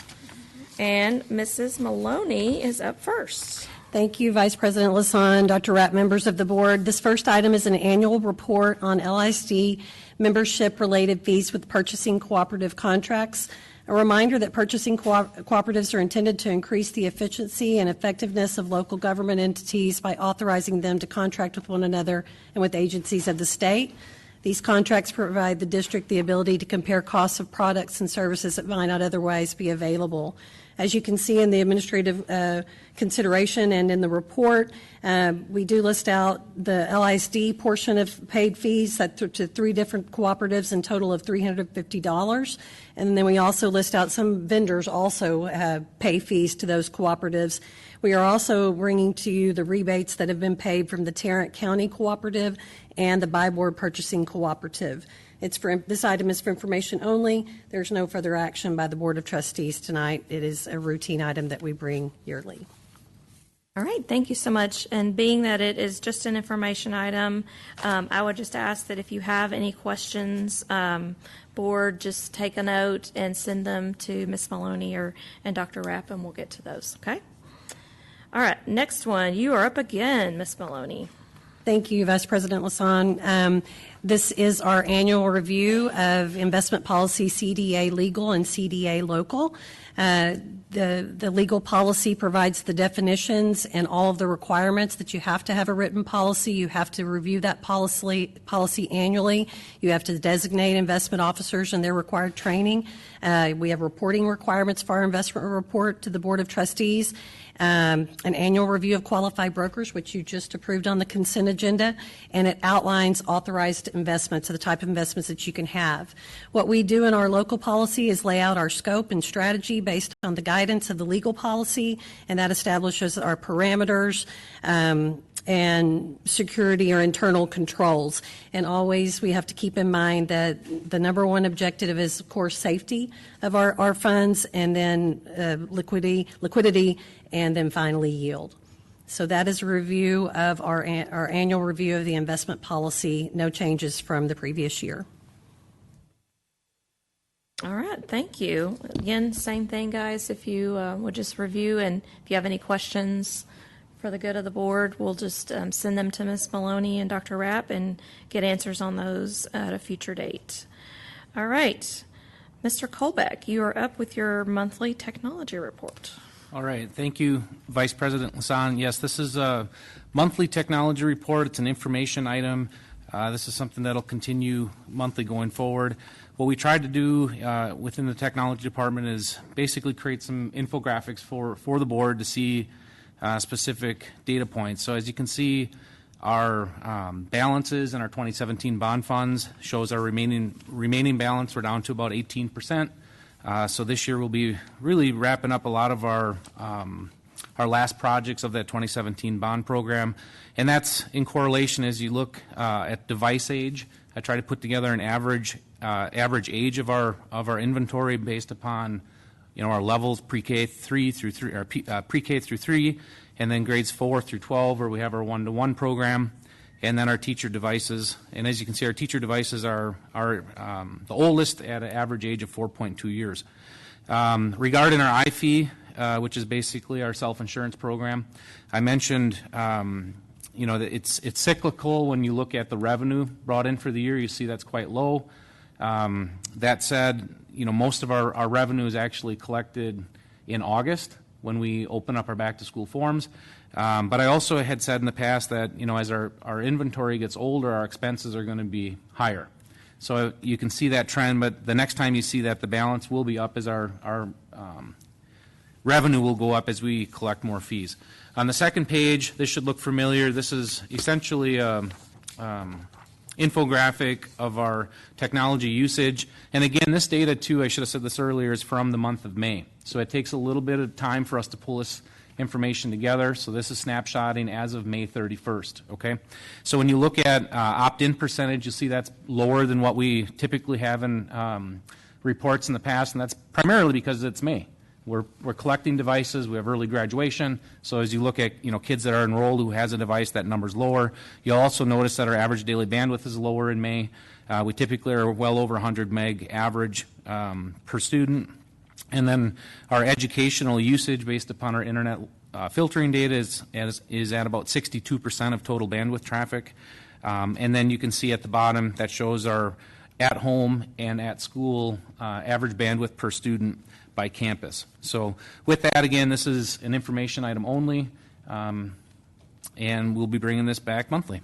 And Mrs. Maloney is up first. Thank you, Vice President Lasan, Dr. Rapp, members of the board. This first item is an annual report on LISD membership-related fees with purchasing cooperative contracts. A reminder that purchasing cooperatives are intended to increase the efficiency and effectiveness of local government entities by authorizing them to contract with one another and with agencies of the state. These contracts provide the district the ability to compare costs of products and services that might not otherwise be available. As you can see in the administrative consideration and in the report, we do list out the LISD portion of paid fees to 3 different cooperatives in total of $350. And then we also list out some vendors also pay fees to those cooperatives. We are also bringing to you the rebates that have been paid from the Tarrant County Cooperative and the Buy Board Purchasing Cooperative. This item is for information only. There's no further action by the Board of Trustees tonight. It is a routine item that we bring yearly. All right, thank you so much. And being that it is just an information item, I would just ask that if you have any questions, board, just take a note and send them to Ms. Maloney and Dr. Rapp, and we'll get to those, okay? All right, next one. You are up again, Ms. Maloney. Thank you, Vice President Lasan. This is our annual review of investment policy, CDA legal and CDA local. The legal policy provides the definitions and all of the requirements that you have to have a written policy. You have to review that policy annually. You have to designate investment officers and their required training. We have reporting requirements for our investment report to the Board of Trustees. An annual review of qualified brokers, which you just approved on the consent agenda, and it outlines authorized investments, the type of investments that you can have. What we do in our local policy is lay out our scope and strategy based on the guidance of the legal policy, and that establishes our parameters and security or internal controls. And always we have to keep in mind that the number one objective is, of course, safety of our funds, and then liquidity, and then finally yield. So that is a review of our annual review of the investment policy. No changes from the previous year. All right, thank you. Again, same thing, guys. If you would just review, and if you have any questions for the good of the board, we'll just send them to Ms. Maloney and Dr. Rapp and get answers on those at a future date. All right, Mr. Colbeck, you are up with your monthly technology report. All right, thank you, Vice President Lasan. Yes, this is a monthly technology report. It's an information item. This is something that'll continue monthly going forward. What we tried to do within the technology department is basically create some infographics for the board to see specific data points. So as you can see, our balances in our 2017 bond funds shows our remaining balance. We're down to about 18%. So this year we'll be really wrapping up a lot of our last projects of that 2017 bond program, and that's in correlation as you look at device age. I try to put together an average age of our inventory based upon our levels pre-K through 3, and then grades 4 through 12 where we have our 1-to-1 program, and then our teacher devices. And as you can see, our teacher devices are the oldest at an average age of 4.2 years. Regarding our IFE, which is basically our self-insurance program, I mentioned that it's cyclical. When you look at the revenue brought in for the year, you see that's quite low. That said, most of our revenue is actually collected in August when we open up our back-to-school forms. But I also had said in the past that, as our inventory gets older, our expenses are going to be higher. So you can see that trend, but the next time you see that, the balance will be up as our revenue will go up as we collect more fees. On the second page, this should look familiar. This is essentially infographic of our technology usage. And again, this data too, I should have said this earlier, is from the month of May. So it takes a little bit of time for us to pull this information together. So this is snapshotting as of May 31st, okay? So when you look at opt-in percentage, you'll see that's lower than what we typically have in reports in the past, and that's primarily because it's May. We're collecting devices. We have early graduation. So as you look at kids that are enrolled who has a device, that number's lower. You'll also notice that our average daily bandwidth is lower in May. We typically are well over 100 meg average per student. And then our educational usage based upon our internet filtering data is at about 62% of total bandwidth traffic. And then you can see at the bottom that shows our at home and at school average bandwidth per student by campus. So with that, again, this is an information item only, and we'll be bringing this back monthly.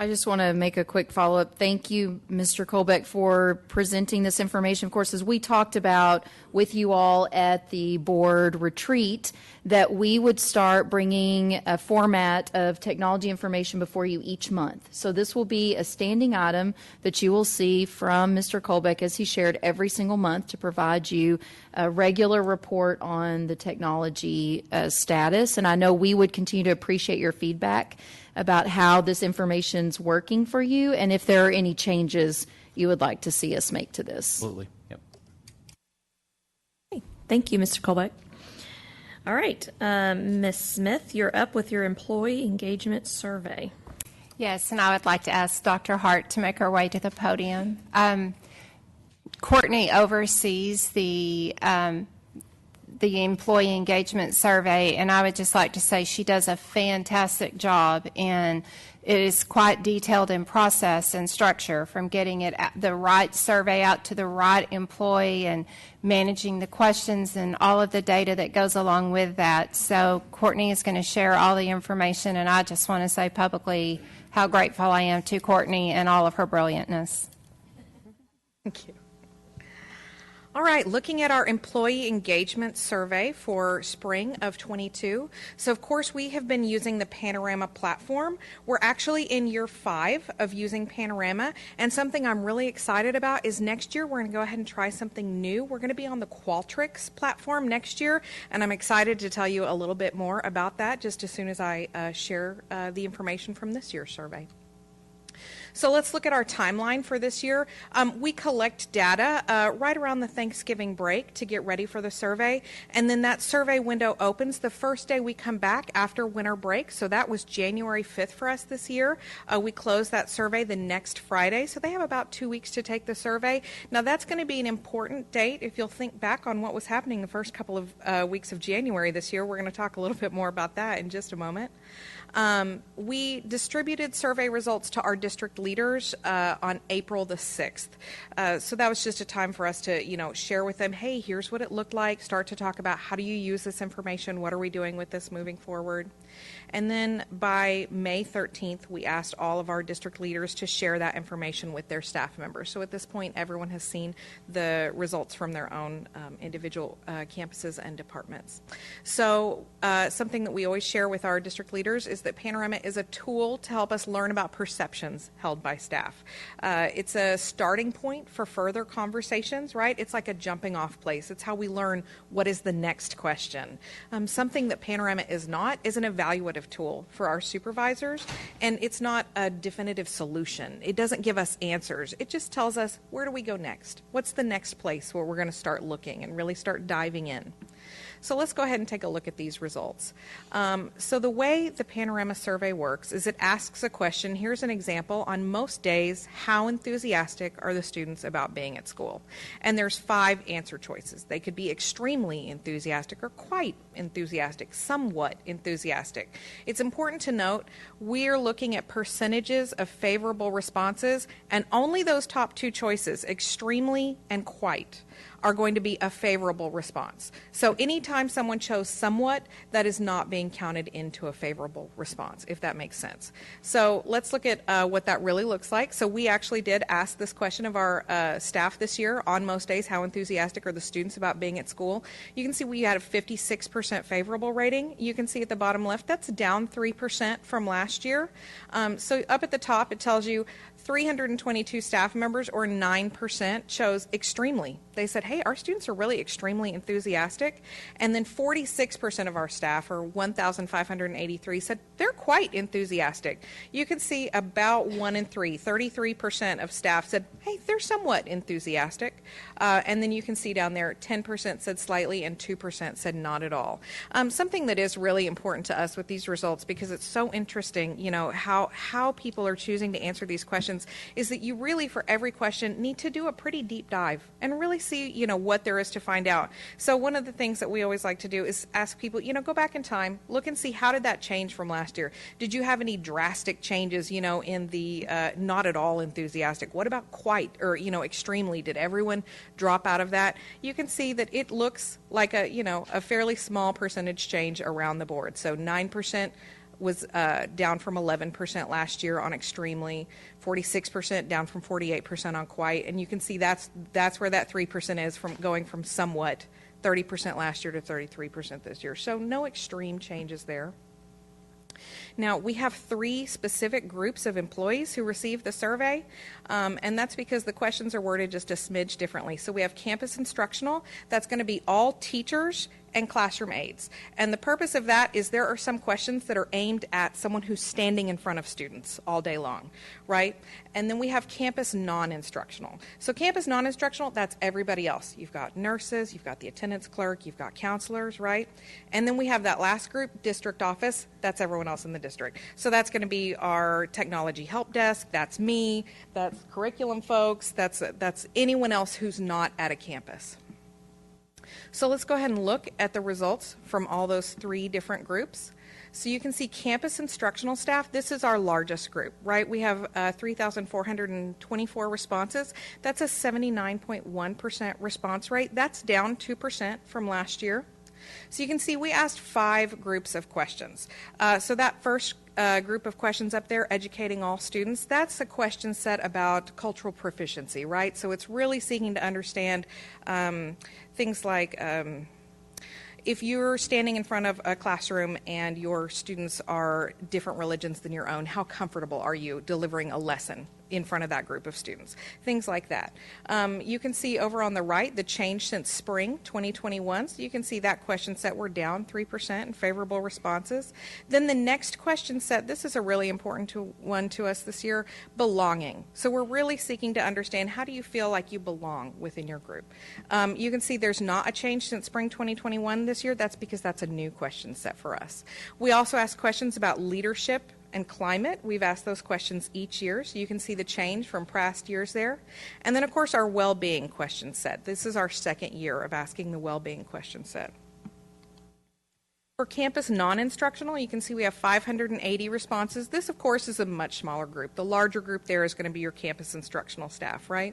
I just want to make a quick follow-up. Thank you, Mr. Colbeck, for presenting this information. Of course, as we talked about with you all at the board retreat, that we would start bringing a format of technology information before you each month. So this will be a standing item that you will see from Mr. Colbeck as he shared every single month to provide you a regular report on the technology status. And I know we would continue to appreciate your feedback about how this information's working for you and if there are any changes you would like to see us make to this. Absolutely. Yep. Thank you, Mr. Colbeck. All right, Ms. Smith, you're up with your employee engagement survey. Yes, and I would like to ask Dr. Hart to make her way to the podium. Courtney oversees the employee engagement survey, and I would just like to say she does a fantastic job, and it is quite detailed in process and structure, from getting it the right survey out to the right employee and managing the questions and all of the data that goes along with that. So Courtney is going to share all the information, and I just want to say publicly how grateful I am to Courtney and all of her brilliantness. Thank you. All right, looking at our employee engagement survey for spring of 22. So of course we have been using the Panorama platform. We're actually in year 5 of using Panorama, and something I'm really excited about is next year we're going to go ahead and try something new. We're going to be on the Qualtrics platform next year, and I'm excited to tell you a little bit more about that just as soon as I share the information from this year's survey. So let's look at our timeline for this year. We collect data right around the Thanksgiving break to get ready for the survey, and then that survey window opens the first day we come back after winter break. So that was January 5th for us this year. We close that survey the next Friday, so they have about 2 weeks to take the survey. Now that's going to be an important date if you'll think back on what was happening the first couple of weeks of January this year. We're going to talk a little bit more about that in just a moment. We distributed survey results to our district leaders on April the 6th. So that was just a time for us to, share with them, hey, here's what it looked like, start to talk about how do you use this information, what are we doing with this moving forward. And then by May 13th, we asked all of our district leaders to share that information with their staff members. So at this point, everyone has seen the results from their own individual campuses and departments. So something that we always share with our district leaders is that Panorama is a tool to help us learn about perceptions held by staff. It's a starting point for further conversations, right? It's like a jumping off place. It's how we learn what is the next question. Something that Panorama is not is an evaluative tool for our supervisors, and it's not a definitive solution. It doesn't give us answers. It just tells us, where do we go next? What's the next place where we're going to start looking and really start diving in? So let's go ahead and take a look at these results. So the way the Panorama survey works is it asks a question. Here's an example. On most days, how enthusiastic are the students about being at school? And there's 5 answer choices. They could be extremely enthusiastic or quite enthusiastic, somewhat enthusiastic. It's important to note we're looking at percentages of favorable responses, and only those top 2 choices, extremely and quite, are going to be a favorable response. So anytime someone chose somewhat, that is not being counted into a favorable response, if that makes sense. So let's look at what that really looks like. So we actually did ask this question of our staff this year. On most days, how enthusiastic are the students about being at school? You can see we had a 56% favorable rating. You can see at the bottom left, that's down 3% from last year. So up at the top, it tells you 322 staff members, or 9%, chose extremely They said, hey, our students are really extremely enthusiastic. And then 46% of our staff, or 1,583, said they're quite enthusiastic. You can see about 1 in 3, 33% of staff said, hey, they're somewhat enthusiastic. And then you can see down there, 10% said slightly and 2% said not at all. Something that is really important to us with these results, because it's so interesting, you know, how people are choosing to answer these questions, is that you really, for every question, need to do a pretty deep dive and really see, you know, what there is to find out. So one of the things that we always like to do is ask people, you know, go back in time, look and see how did that change from last year. Did you have any drastic changes, you know, in the not at all enthusiastic? What about quite, or, you know, extremely? Did everyone drop out of that? You can see that it looks like a, you know, a fairly small percentage change around the board. So 9% was down from 11% last year on extremely, 46% down from 48% on quite, and you can see that's where that 3% is, from going from somewhat 30% last year to 33% this year. So no extreme changes there. Now, we have 3 specific groups of employees who received the survey, and that's because the questions are worded just a smidge differently. So we have campus instructional. That's going to be all teachers and classroom aides. And the purpose of that is there are some questions that are aimed at someone who's standing in front of students all day long, right? And then we have campus non-instructional. So campus non-instructional, that's everybody else. You've got nurses, you've got the attendance clerk, you've got counselors, right? And then we have that last group, district office, that's everyone else in the district. So that's going to be our technology help desk, that's me, that's curriculum folks, that's anyone else who's not at a campus. So let's go ahead and look at the results from all those 3 different groups. So you can see campus instructional staff, this is our largest group, right? We have 3,424 responses. That's a 79.1% response rate. That's down 2% from last year. So you can see we asked 5 groups of questions. So that first group of questions up there, educating all students, that's a question set about cultural proficiency, right? So it's really seeking to understand things like if you're standing in front of a classroom and your students are different religions than your own, how comfortable are you delivering a lesson in front of that group of students? Things like that. You can see over on the right the change since spring 2021. So you can see that question set, we're down 3% in favorable responses. Then the next question set, this is a really important one to us this year, belonging. So we're really seeking to understand, how do you feel like you belong within your group? You can see there's not a change since spring 2021 this year. That's because that's a new question set for us. We also ask questions about leadership and climate. We've asked those questions each year, so you can see the change from past years there. And then, of course, our well-being question set. This is our second year of asking the well-being question set. For campus non-instructional, you can see we have 580 responses. This, of course, is a much smaller group. The larger group there is going to be your campus instructional staff, right?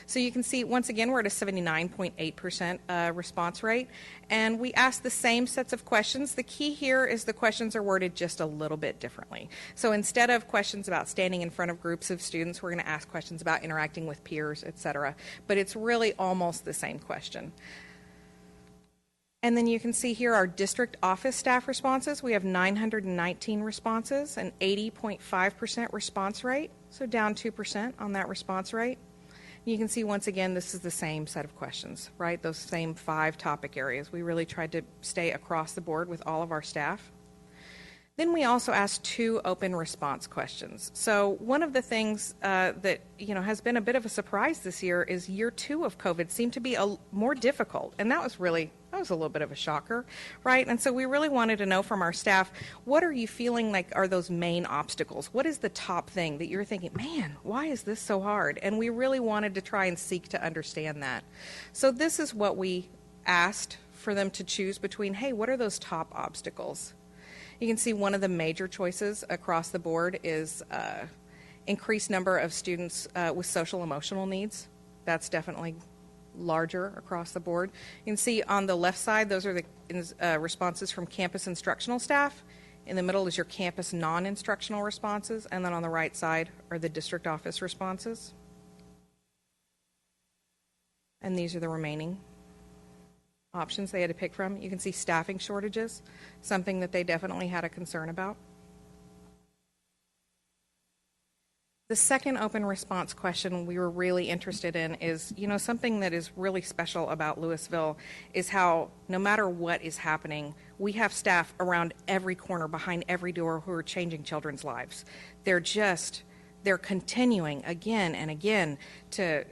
So you can see, once again, we're at a 79.8% response rate. And we asked the same sets of questions. The key here is the questions are worded just a little bit differently. So instead of questions about standing in front of groups of students, we're going to ask questions about interacting with peers, etc. But it's really almost the same question. And then you can see here our district office staff responses. We have 919 responses, an 80.5% response rate, so down 2% on that response rate. You can see, once again, this is the same set of questions, right? Those same 5 topic areas. We really tried to stay across the board with all of our staff. Then we also asked 2 open response questions. So one of the things that has been a bit of a surprise this year is year 2 of COVID seemed to be more difficult, and that was a little bit of a shocker, right? And so we really wanted to know from our staff, what are you feeling like are those main obstacles? What is the top thing that you're thinking, man, why is this so hard? And we really wanted to try and seek to understand that. So this is what we asked for them to choose between, hey, what are those top obstacles? You can see one of the major choices across the board is increased number of students with social emotional needs. That's definitely larger across the board. You can see on the left side, those are the responses from campus instructional staff. In the middle is your campus non-instructional responses, and then on the right side are the district office responses. And these are the remaining options they had to pick from. You can see staffing shortages, something that they definitely had a concern about. The second open response question we were really interested in is, something that is really special about Lewisville is how no matter what is happening, we have staff around every corner, behind every door, who are changing children's lives. They're continuing again and again to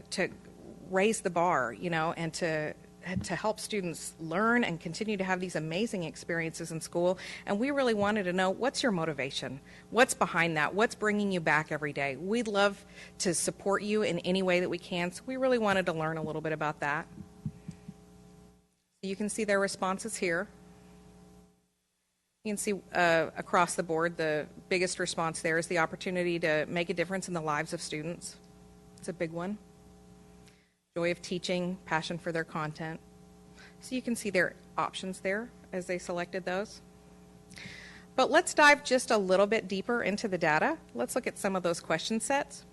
raise the bar, and to help students learn and continue to have these amazing experiences in school. And we really wanted to know, what's your motivation? What's behind that? What's bringing you back every day? We'd love to support you in any way that we can, so we really wanted to learn a little bit about that. You can see their responses here. You can see across the board, the biggest response there is the opportunity to make a difference in the lives of students. It's a big one. Joy of teaching, passion for their content. So you can see their options there as they selected those. But let's dive just a little bit deeper into the data. Let's look at some of those question sets.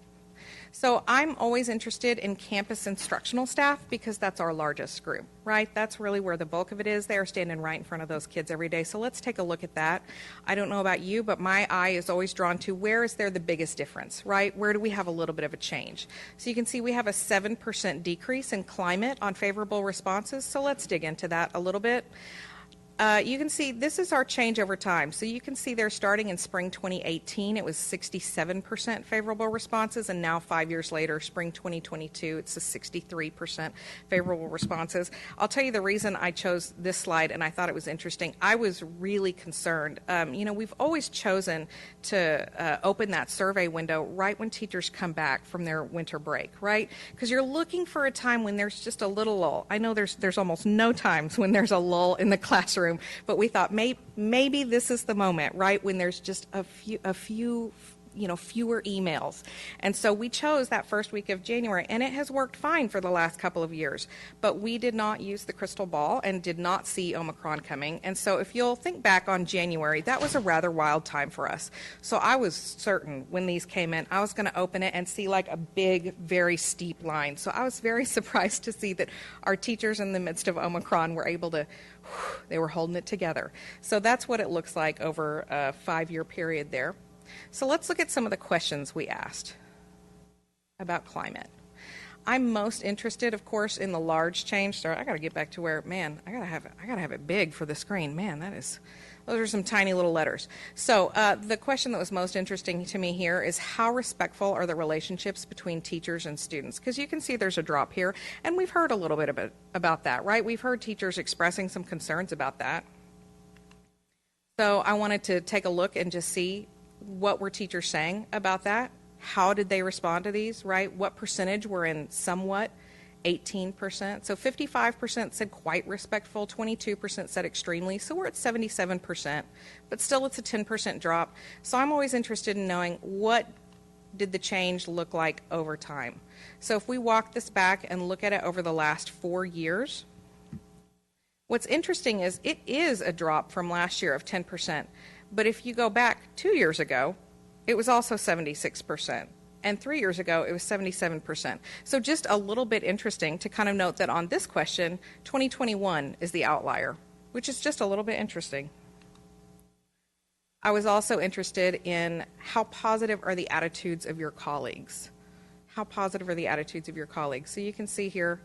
So I'm always interested in campus instructional staff because that's our largest group, right? That's really where the bulk of it is. They are standing right in front of those kids every day. So let's take a look at that. I don't know about you, but my eye is always drawn to where is there the biggest difference, right? Where do we have a little bit of a change? So you can see we have a 7% decrease in climate on favorable responses. So let's dig into that a little bit. You can see this is our change over time. So you can see they're starting in spring 2018, it was 67% favorable responses, and now 5 years later, spring 2022, it's a 63% favorable responses. I'll tell you the reason I chose this slide, and I thought it was interesting. I was really concerned. We've always chosen to open that survey window right when teachers come back from their winter break, right? Because you're looking for a time when there's just a little lull. I know there's almost no times when there's a lull in the classroom, but we thought maybe this is the moment, right, when there's just a few fewer emails. And so we chose that first week of January, and it has worked fine for the last couple of years. But we did not use the crystal ball and did not see Omicron coming. And so if you'll think back on January, that was a rather wild time for us. So I was certain when these came in, I was going to open it and see like a big, very steep line. So I was very surprised to see that our teachers in the midst of Omicron were able to, they were holding it together. So that's what it looks like over a 5-year period there. So let's look at some of the questions we asked about climate. I'm most interested, of course, in the large change. Sorry, I got to get back to where, man, I got to have it big for the screen. Man, those are some tiny little letters. So the question that was most interesting to me here is how respectful are the relationships between teachers and students? Because you can see there's a drop here, and we've heard a little bit about that, right? We've heard teachers expressing some concerns about that. So I wanted to take a look and just see what were teachers saying about that? How did they respond to these, right? What percentage were in somewhat? 18%. So 55% said quite respectful, 22% said extremely. So we're at 77%, but still it's a 10% drop. So I'm always interested in knowing what did the change look like over time. So if we walk this back and look at it over the last 4 years, what's interesting is it is a drop from last year of 10%. But if you go back 2 years ago, it was also 76%. And 3 years ago, it was 77%. So just a little bit interesting to kind of note that on this question, 2021 is the outlier, which is just a little bit interesting. I was also interested in how positive are the attitudes of your colleagues. How positive are the attitudes of your colleagues? So you can see here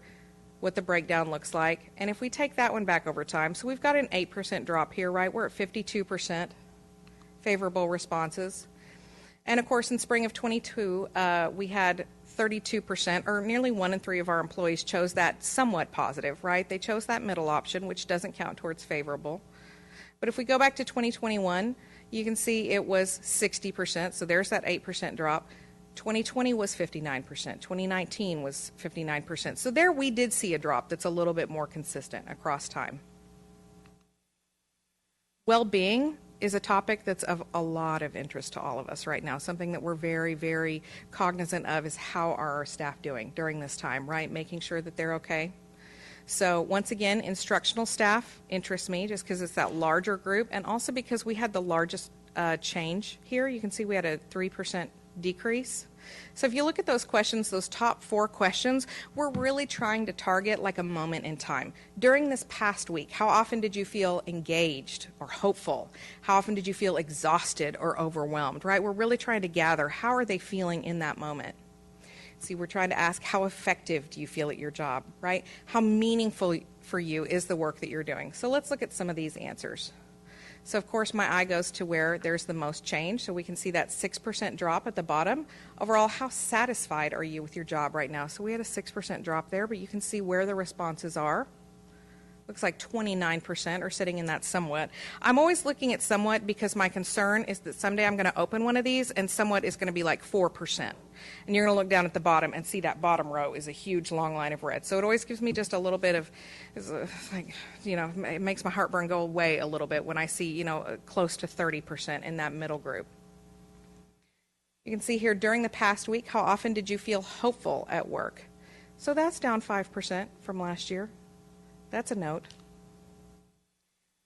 what the breakdown looks like. And if we take that one back over time, so we've got an 8% drop here, right? We're at 52% favorable responses. And of course, in spring of 22, we had 32%, or nearly 1 in 3 of our employees chose that somewhat positive, right? They chose that middle option, which doesn't count towards favorable. But if we go back to 2021, you can see it was 60%, so there's that 8% drop. 2020 was 59%, 2019 was 59%. So there we did see a drop that's a little bit more consistent across time. Well-being is a topic that's of a lot of interest to all of us right now. Something that we're very, very cognizant of is how are our staff doing during this time, right? Making sure that they're okay. So once again, instructional staff interests me just because it's that larger group, and also because we had the largest change here. You can see we had a 3% decrease. So if you look at those questions, those top 4 questions, we're really trying to target like a moment in time. During this past week, how often did you feel engaged or hopeful? How often did you feel exhausted or overwhelmed, right? We're really trying to gather how are they feeling in that moment. See, we're trying to ask how effective do you feel at your job, right? How meaningful for you is the work that you're doing? So let's look at some of these answers. So of course my eye goes to where there's the most change. So we can see that 6% drop at the bottom. Overall, how satisfied are you with your job right now? So we had a 6% drop there, but you can see where the responses are. Looks like 29% are sitting in that somewhat. I'm always looking at somewhat because my concern is that someday I'm going to open one of these and somewhat is going to be like 4%. And you're going to look down at the bottom and see that bottom row is a huge long line of red. So it always gives me just a little bit of, it makes my heartburn go away a little bit when I see, close to 30% in that middle group. You can see here during the past week, how often did you feel hopeful at work? So that's down 5% from last year. That's a note.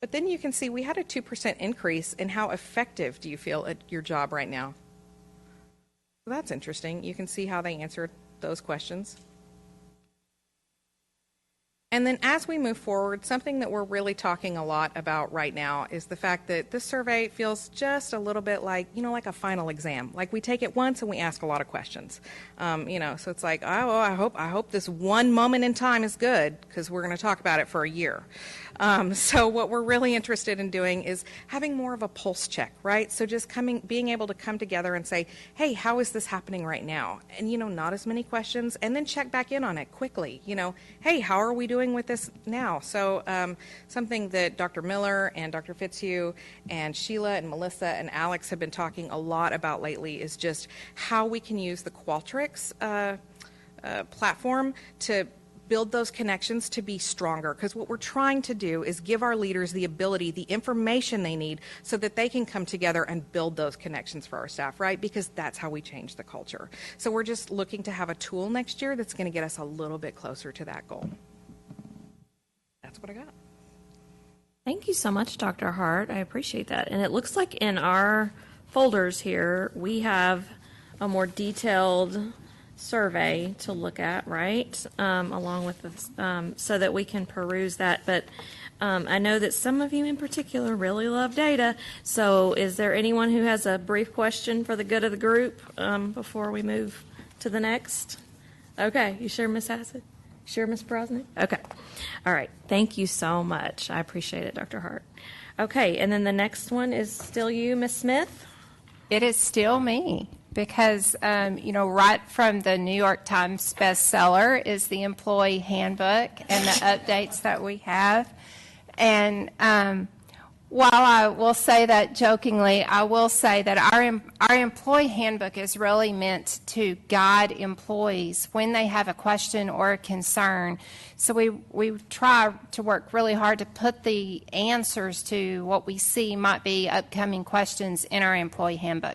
But then you can see we had a 2% increase in how effective do you feel at your job right now. So that's interesting. You can see how they answered those questions. And then as we move forward, something that we're really talking a lot about right now is the fact that this survey feels just a little bit like, like a final exam. Like we take it once and we ask a lot of questions. So it's like, I hope this one moment in time is good because we're going to talk about it for a year. So what we're really interested in doing is having more of a pulse check, right? So just being able to come together and say, hey, how is this happening right now? And, not as many questions, and then check back in on it quickly. Hey, how are we doing with this now? So something that Dr. Miller and Dr. Fitzhugh and Sheila and Melissa and Alex have been talking a lot about lately is just how we can use the Qualtrics platform to build those connections to be stronger, because what we're trying to do is give our leaders the ability, the information they need so that they can come together and build those connections for our staff, right? Because that's how we change the culture. So we're just looking to have a tool next year that's going to get us a little bit closer to that goal. That's what I got. Thank you so much, Dr. Hart. I appreciate that. And it looks like in our folders here, we have a more detailed survey to look at, right, along with this, so that we can peruse that. But I know that some of you in particular really love data. So is there anyone who has a brief question for the good of the group before we move to the next? Okay. You sure, Ms. Hassett? Sure, Ms. Brosnick? Okay. All right. Thank you so much. I appreciate it, Dr. Hart. Okay. And then the next one is still you, Ms. Smith? It is still me. Because, right from the New York Times bestseller is the employee handbook and the updates that we have. And while I will say that jokingly, I will say that our employee handbook is really meant to guide employees when they have a question or a concern. So we try to work really hard to put the answers to what we see might be upcoming questions in our employee handbook.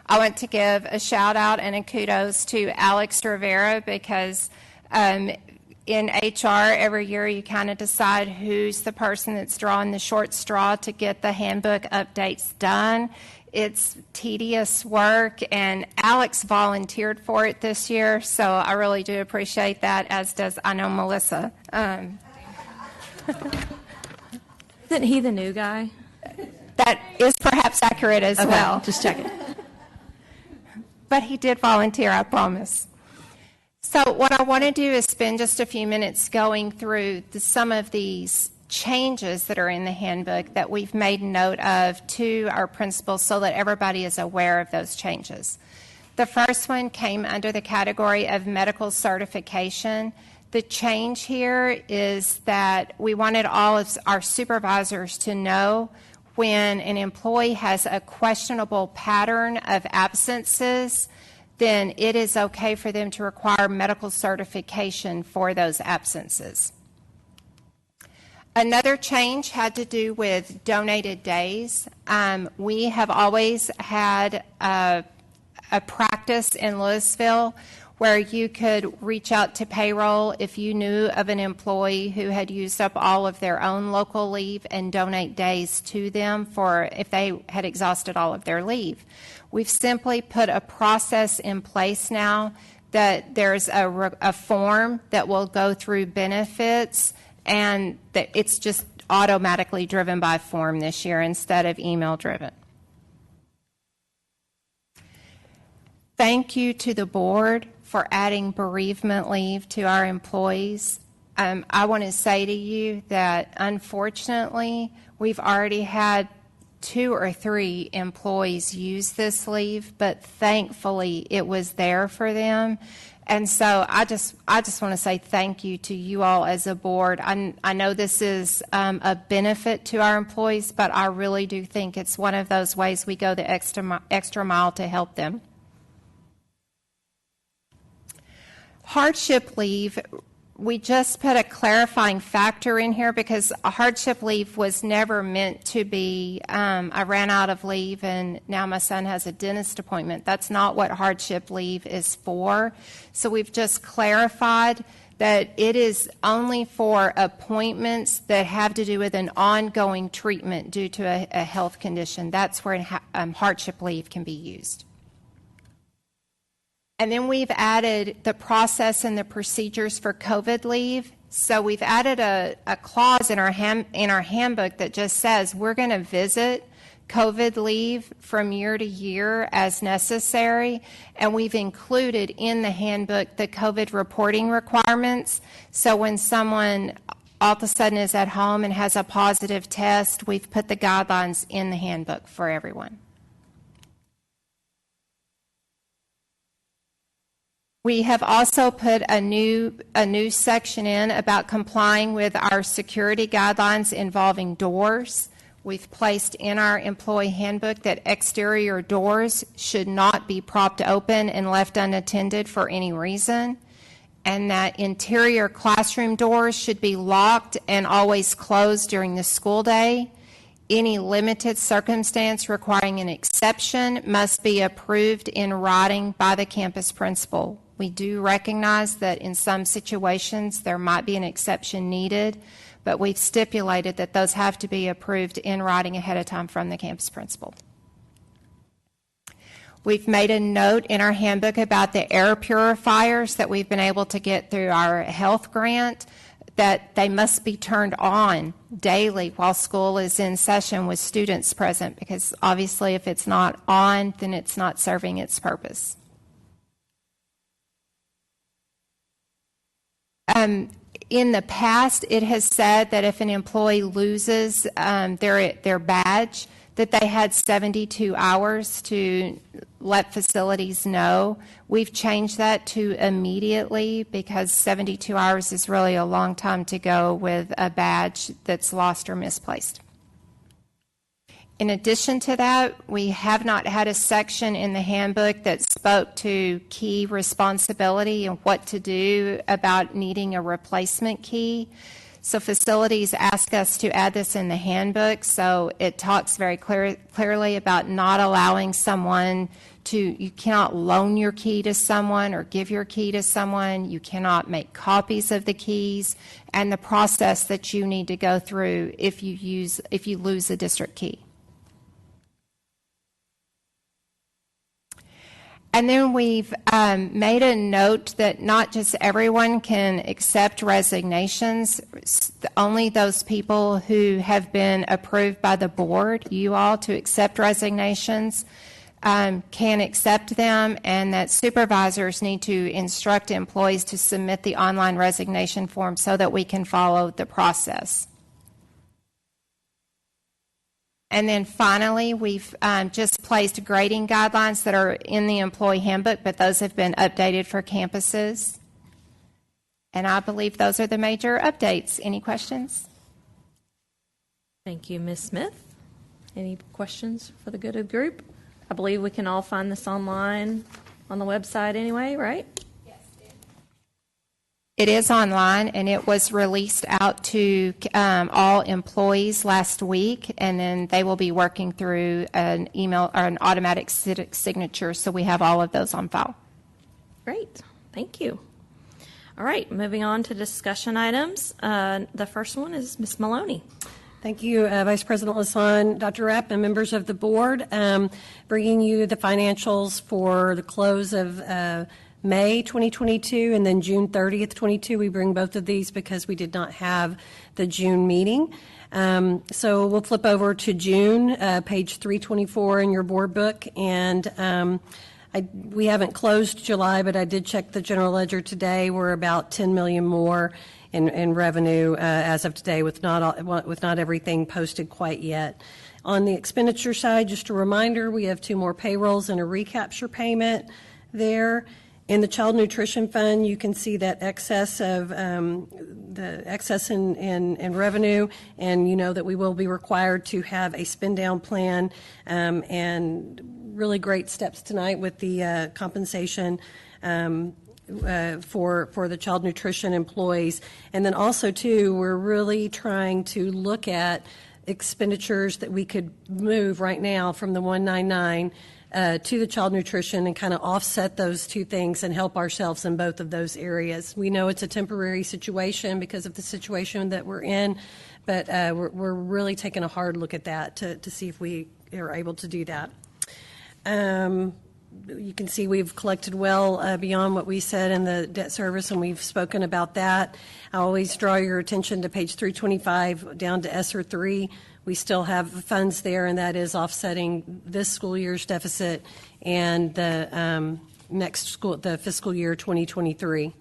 I want to give a shout out and a kudos to Alex Rivera because in HR every year you kind of decide who's the person that's drawing the short straw to get the handbook updates done. It's tedious work, and Alex volunteered for it this year, so I really do appreciate that, as does, I know, Melissa. Isn't he the new guy? That is perhaps accurate as well. Just checking. But he did volunteer, I promise. So what I want to do is spend just a few minutes going through some of these changes that are in the handbook that we've made note of to our principals so that everybody is aware of those changes. The first one came under the category of medical certification. The change here is that we wanted all of our supervisors to know when an employee has a questionable pattern of absences, then it is okay for them to require medical certification for those absences. Another change had to do with donated days. We have always had a practice in Lewisville where you could reach out to payroll if you knew of an employee who had used up all of their own local leave and donate days to them for if they had exhausted all of their leave. We've simply put a process in place now that there's a form that will go through benefits, and that it's just automatically driven by form this year instead of email driven. Thank you to the board for adding bereavement leave to our employees. I want to say to you that unfortunately, we've already had 2 or 3 employees use this leave, but thankfully it was there for them. And so I just want to say thank you to you all as a board. I know this is a benefit to our employees, but I really do think it's one of those ways we go the extra mile to help them. Hardship leave, we just put a clarifying factor in here because a hardship leave was never meant to be, I ran out of leave and now my son has a dentist appointment. That's not what hardship leave is for. So we've just clarified that it is only for appointments that have to do with an ongoing treatment due to a health condition. That's where hardship leave can be used. And then we've added the process and the procedures for COVID leave. So we've added a clause in our handbook that just says we're going to visit COVID leave from year to year as necessary. And we've included in the handbook the COVID reporting requirements. So when someone all of a sudden is at home and has a positive test, we've put the guidelines in the handbook for everyone. We have also put a new section in about complying with our security guidelines involving doors. We've placed in our employee handbook that exterior doors should not be propped open and left unattended for any reason, and that interior classroom doors should be locked and always closed during the school day. Any limited circumstance requiring an exception must be approved in writing by the campus principal. We do recognize that in some situations there might be an exception needed, but we've stipulated that those have to be approved in writing ahead of time from the campus principal. We've made a note in our handbook about the air purifiers that we've been able to get through our health grant, that they must be turned on daily while school is in session with students present, because obviously if it's not on, then it's not serving its purpose. In the past, it has said that if an employee loses their badge, that they had 72 hours to let facilities know. We've changed that to immediately because 72 hours is really a long time to go with a badge that's lost or misplaced. In addition to that, we have not had a section in the handbook that spoke to key responsibility and what to do about needing a replacement key. So facilities ask us to add this in the handbook, so it talks very clearly about not allowing someone you cannot loan your key to someone or give your key to someone. You cannot make copies of the keys, and the process that you need to go through if you lose a district key. And then we've made a note that not just everyone can accept resignations, only those people who have been approved by the board, you all, to accept resignations can accept them, and that supervisors need to instruct employees to submit the online resignation form so that we can follow the process. And then finally, we've just placed grading guidelines that are in the employee handbook, but those have been updated for campuses. And I believe those are the major updates. Any questions? Thank you, Ms. Smith. Any questions for the good of the group? I believe we can all find this online on the website anyway, right? It is online, and it was released out to all employees last week, and then they will be working through an email or an automatic signature, so we have all of those on file. Great. Thank you. All right, moving on to discussion items. The first one is Ms. Maloney. Thank you, Vice President Lasan, Dr. Rapp, and members of the board. Bringing you the financials for the close of May 2022 and then June 30th, 22. We bring both of these because we did not have the June meeting. So we'll flip over to June, page 324 in your board book. And we haven't closed July, but I did check the general ledger today. We're about $10 million more in revenue as of today, with not everything posted quite yet. On the expenditure side, just a reminder, we have 2 more payrolls and a recapture payment there. In the Child Nutrition Fund, you can see that excess of the excess in revenue, and you know that we will be required to have a spend down plan, and really great steps tonight with the compensation for the child nutrition employees. And then also too, we're really trying to look at expenditures that we could move right now from the 199 to the child nutrition and kind of offset those two things and help ourselves in both of those areas. We know it's a temporary situation because of the situation that we're in, but we're really taking a hard look at that to see if we are able to do that. You can see we've collected well beyond what we said in the debt service, and we've spoken about that. I always draw your attention to page 325 down to ESSER 3. We still have funds there, and that is offsetting this school year's deficit and the the fiscal year 2023.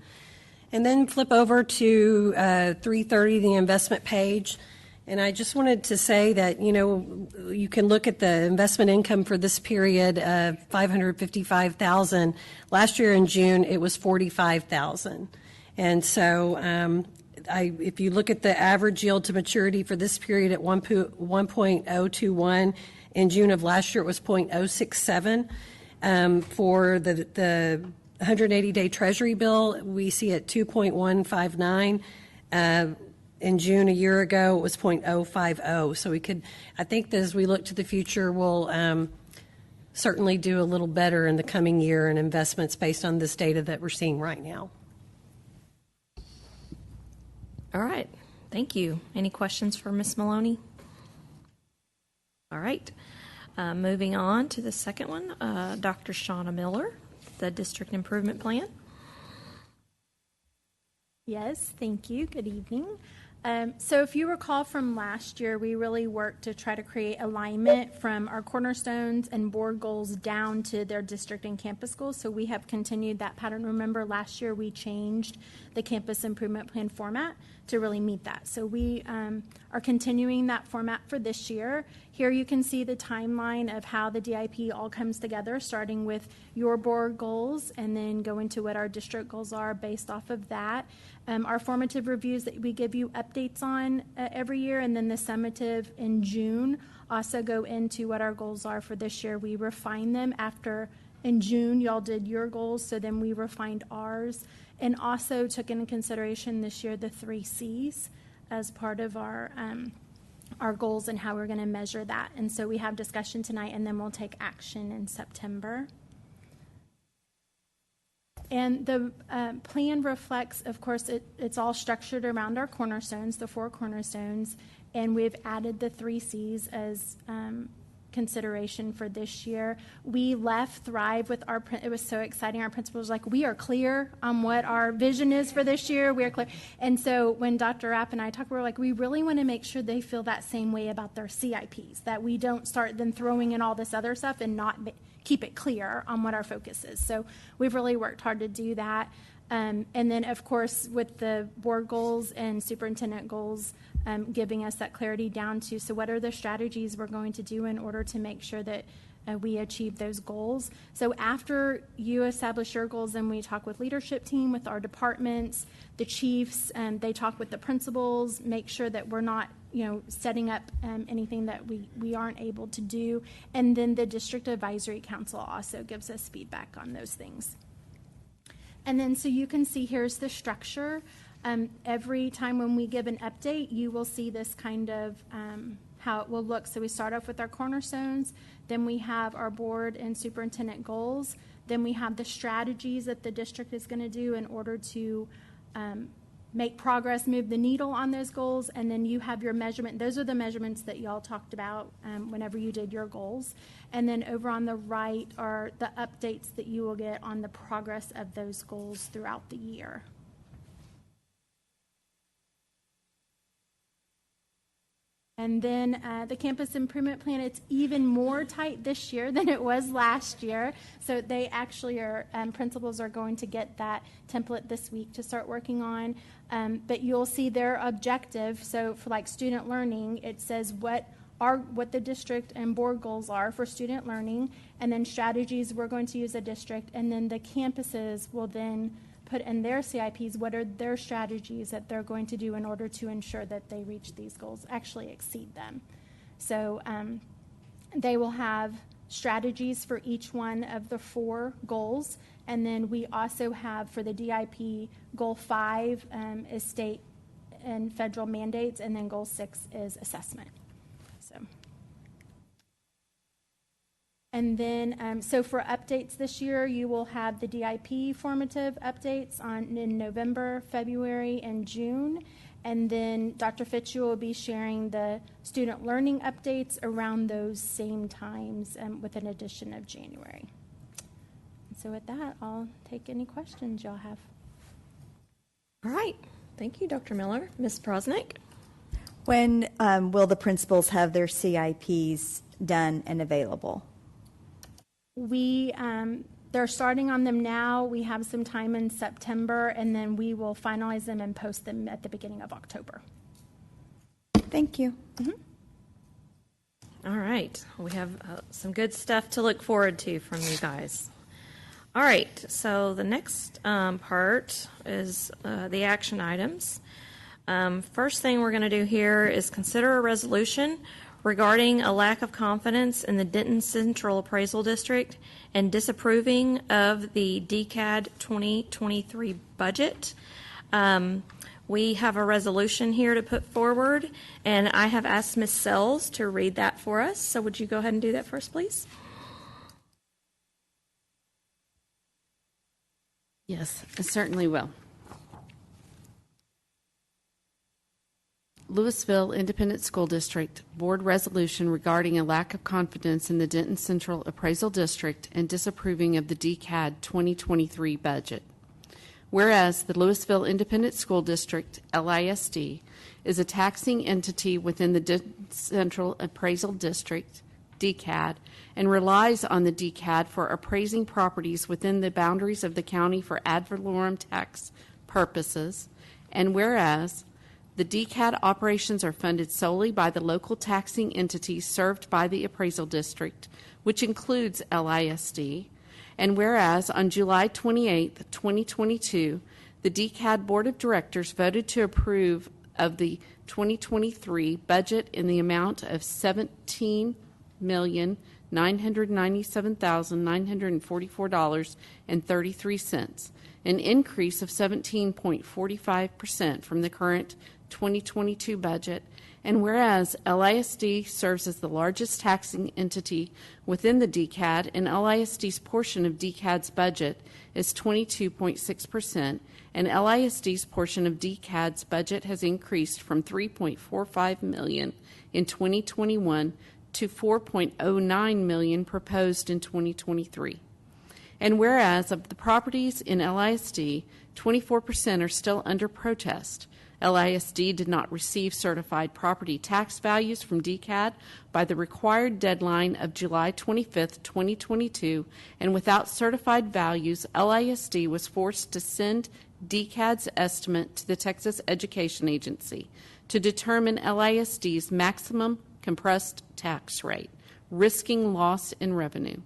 And then flip over to 330, the investment page. And I just wanted to say that, you know, you can look at the investment income for this period of $555,000. Last year in June, it was $45,000. And so if you look at the average yield to maturity for this period at 1.021, in June of last year it was 0.067. For the 180-day Treasury bill, we see at 2.159. In June a year ago, it was 0.050. So we could, I think that as we look to the future, we'll certainly do a little better in the coming year in investments based on this data that we're seeing right now. All right, thank you. Any questions for Ms. Maloney? All right, moving on to the second one, Dr. Shauna Miller, the District Improvement Plan. Yes, thank you. Good evening. So if you recall from last year, we really worked to try to create alignment from our cornerstones and board goals down to their district and campus goals. So we have continued that pattern. Remember, last year we changed the campus improvement plan format to really meet that. So we are continuing that format for this year. Here you can see the timeline of how the DIP all comes together, starting with your board goals and then go into what our district goals are based off of that. Our formative reviews that we give you updates on every year, and then the summative in June also go into what our goals are for this year. We refine them after in June y'all did your goals, so then we refined ours, and also took into consideration this year the 3 C's as part of our goals and how we're going to measure that. And so we have discussion tonight, and then we'll take action in September. And the plan reflects, of course, it's all structured around our cornerstones, the 4 cornerstones, and we've added the 3 C's as consideration for this year. We left Thrive with it was so exciting. Our principal was like, we are clear on what our vision is for this year. We are clear. And so when Dr. Rapp and I talked, we were like, we really want to make sure they feel that same way about their CIPs, that we don't start then throwing in all this other stuff and not keep it clear on what our focus is. So we've really worked hard to do that. And then, of course, with the board goals and superintendent goals, giving us that clarity down to, so what are the strategies we're going to do in order to make sure that we achieve those goals. So after you establish your goals, then we talk with leadership team, with our departments, the chiefs, they talk with the principals, make sure that we're not setting up anything that we aren't able to do. And then the District Advisory Council also gives us feedback on those things. And then so you can see here's the structure. Every time when we give an update, you will see this kind of how it will look. So we start off with our cornerstones, then we have our board and superintendent goals, then we have the strategies that the district is going to do in order to make progress, move the needle on those goals, and then you have your measurement. Those are the measurements that y'all talked about whenever you did your goals. And then over on the right are the updates that you will get on the progress of those goals throughout the year. And then the campus improvement plan, it's even more tight this year than it was last year. So they actually are, principals are going to get that template this week to start working on. But you'll see their objective. So for like student learning, it says what the district and board goals are for student learning, and then strategies we're going to use a district, and then the campuses will then put in their CIPs what are their strategies that they're going to do in order to ensure that they reach these goals, actually exceed them. So they will have strategies for each one of the 4 goals, and then we also have for the DIP, goal 5 is state and federal mandates, and then goal 6 is assessment. So. And then, so for updates this year, you will have the DIP formative updates in November, February, and June. And then Dr. Fitch will be sharing the student learning updates around those same times with an addition of January. And so with that, I'll take any questions y'all have. All right. Thank you, Dr. Miller. Ms. Prosnick? When will the principals have their CIPs done and available? They're starting on them now. We have some time in September, and then we will finalize them and post them at the beginning of October. Thank you. All right. We have some good stuff to look forward to from you guys. All right. So the next part is the action items. First thing we're going to do here is consider a resolution regarding a lack of confidence in the Denton Central Appraisal District and disapproving of the DCAD 2023 budget. We have a resolution here to put forward, and I have asked Ms. Sells to read that for us. So would you go ahead and do that first, please? Yes, I certainly will. Lewisville Independent School District Board Resolution regarding a lack of confidence in the Denton Central Appraisal District and disapproving of the DCAD 2023 budget. Whereas the Lewisville Independent School District, LISD, is a taxing entity within the Denton Central Appraisal District, DCAD, and relies on the DCAD for appraising properties within the boundaries of the county for ad valorem tax purposes, and whereas the DCAD operations are funded solely by the local taxing entities served by the appraisal district, which includes LISD. And whereas on July 28, 2022, the DCAD Board of Directors voted to approve of the 2023 budget in the amount of $17,997,944.33, an increase of 17.45% from the current 2022 budget, and whereas LISD serves as the largest taxing entity within the DCAD, and LISD's portion of DCAD's budget is 22.6%, and LISD's portion of DCAD's budget has increased from $3.45 million in 2021 to $4.09 million proposed in 2023. And whereas of the properties in LISD, 24% are still under protest. LISD did not receive certified property tax values from DCAD by the required deadline of July 25, 2022, and without certified values, LISD was forced to send DCAD's estimate to the Texas Education Agency to determine LISD's maximum compressed tax rate, risking loss in revenue.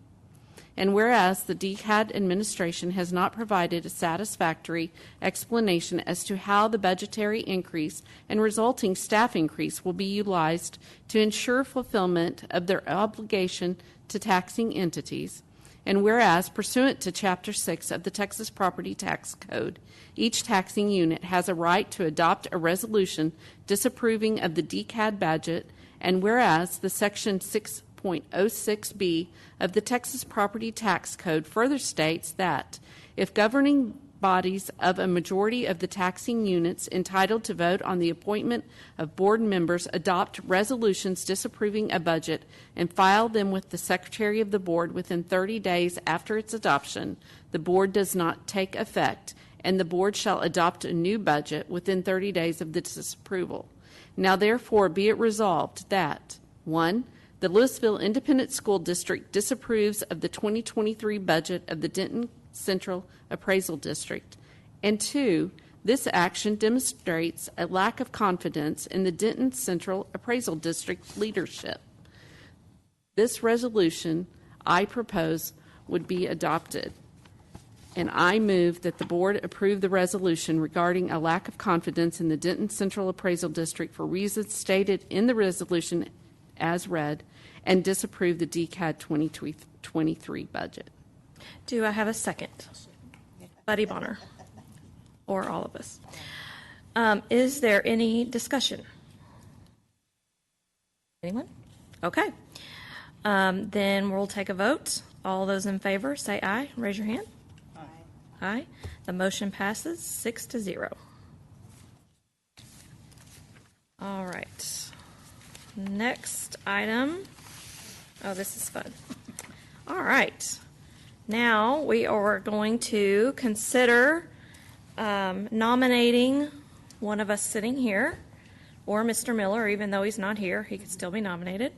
And whereas the DCAD administration has not provided a satisfactory explanation as to how the budgetary increase and resulting staff increase will be utilized to ensure fulfillment of their obligation to taxing entities, and whereas pursuant to Chapter 6 of the Texas Property Tax Code, each taxing unit has a right to adopt a resolution disapproving of the DCAD budget, And whereas the Section 6.06B of the Texas Property Tax Code further states that if governing bodies of a majority of the taxing units entitled to vote on the appointment of board members adopt resolutions disapproving a budget and file them with the Secretary of the Board within 30 days after its adoption, the board does not take effect, and the board shall adopt a new budget within 30 days of the disapproval. Now therefore be it resolved that 1. The Lewisville Independent School District disapproves of the 2023 budget of the Denton Central Appraisal District. And 2, this action demonstrates a lack of confidence in the Denton Central Appraisal District leadership. This resolution I propose would be adopted. And I move that the board approve the resolution regarding a lack of confidence in the Denton Central Appraisal District for reasons stated in the resolution as read, and disapprove the DCAD 2023 budget. Do I have a second? Buddy Bonner, or all of us. Is there any discussion? Anyone? Okay. Then we'll take a vote. All those in favor, say aye. Raise your hand. Aye. Aye. The motion passes 6-0. All right. Next item. Oh, this is fun. All right. Now we are going to consider nominating one of us sitting here, or Mr. Miller, even though he's not here, he could still be nominated.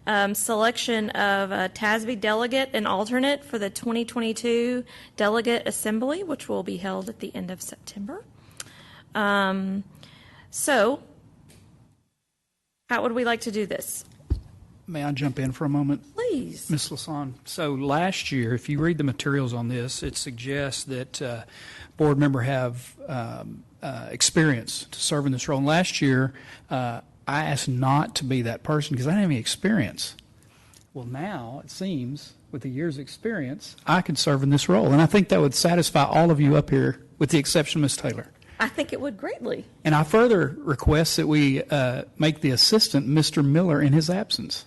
Selection of a TASB delegate and alternate for the 2022 Delegate Assembly, which will be held at the end of September. So, how would we like to do this? May I jump in for a moment? Please. Ms. Lasan, so last year, if you read the materials on this, it suggests that board member have experience to serve in this role. And last year, I asked not to be that person because I didn't have any experience. Well, now it seems, with the years' experience, I could serve in this role. And I think that would satisfy all of you up here, with the exception of Ms. Taylor. I think it would greatly. And I further request that we make the assistant Mr. Miller in his absence.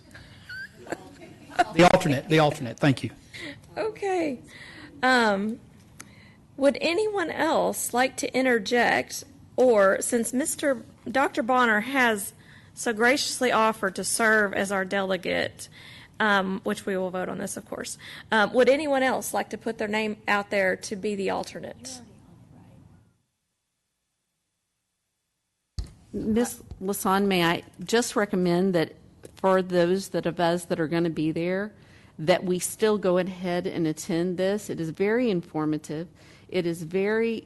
The alternate, thank you. Okay. Would anyone else like to interject, or since Dr. Bonner has so graciously offered to serve as our delegate, which we will vote on this, of course, would anyone else like to put their name out there to be the alternate? Ms. Lasan, may I just recommend that for those of us that are going to be there, that we still go ahead and attend this. It is very informative. It is very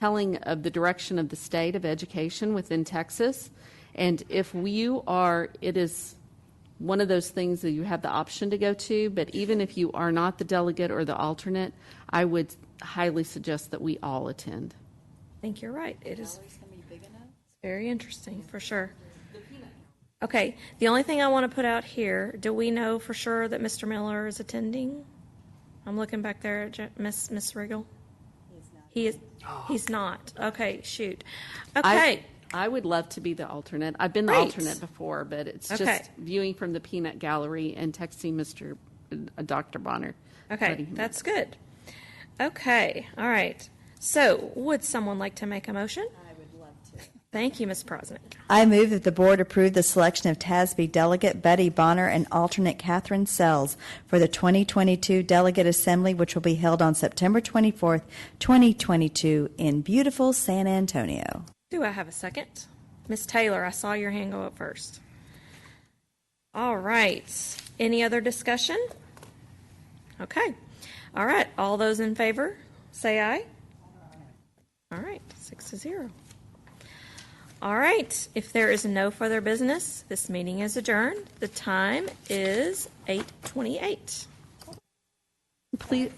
telling of the direction of the state of education within Texas. And if you are, it is one of those things that you have the option to go to, but even if you are not the delegate or the alternate, I would highly suggest that we all attend. I think you're right. It is very interesting, for sure. Okay, the only thing I want to put out here, do we know for sure that Mr. Miller is attending? I'm looking back there at Miss Riggle. He is. He's not. Okay, shoot. Okay. I would love to be the alternate. I've been the alternate before, but it's just viewing from the peanut gallery and texting Dr. Bonner. Okay, that's good. Okay, all right. So, would someone like to make a motion? Thank you, Ms. President. I move that the board approve the selection of TASB delegate Betty Bonner and alternate Catherine Sells for the 2022 Delegate Assembly, which will be held on September 24th, 2022 in beautiful San Antonio. Do I have a second? Ms. Taylor, I saw your hand go up first. All right. Any other discussion? Okay. All right. All those in favor, say aye. All right. 6-0. All right. If there is no further business, this meeting is adjourned. The time is 8:28. Please.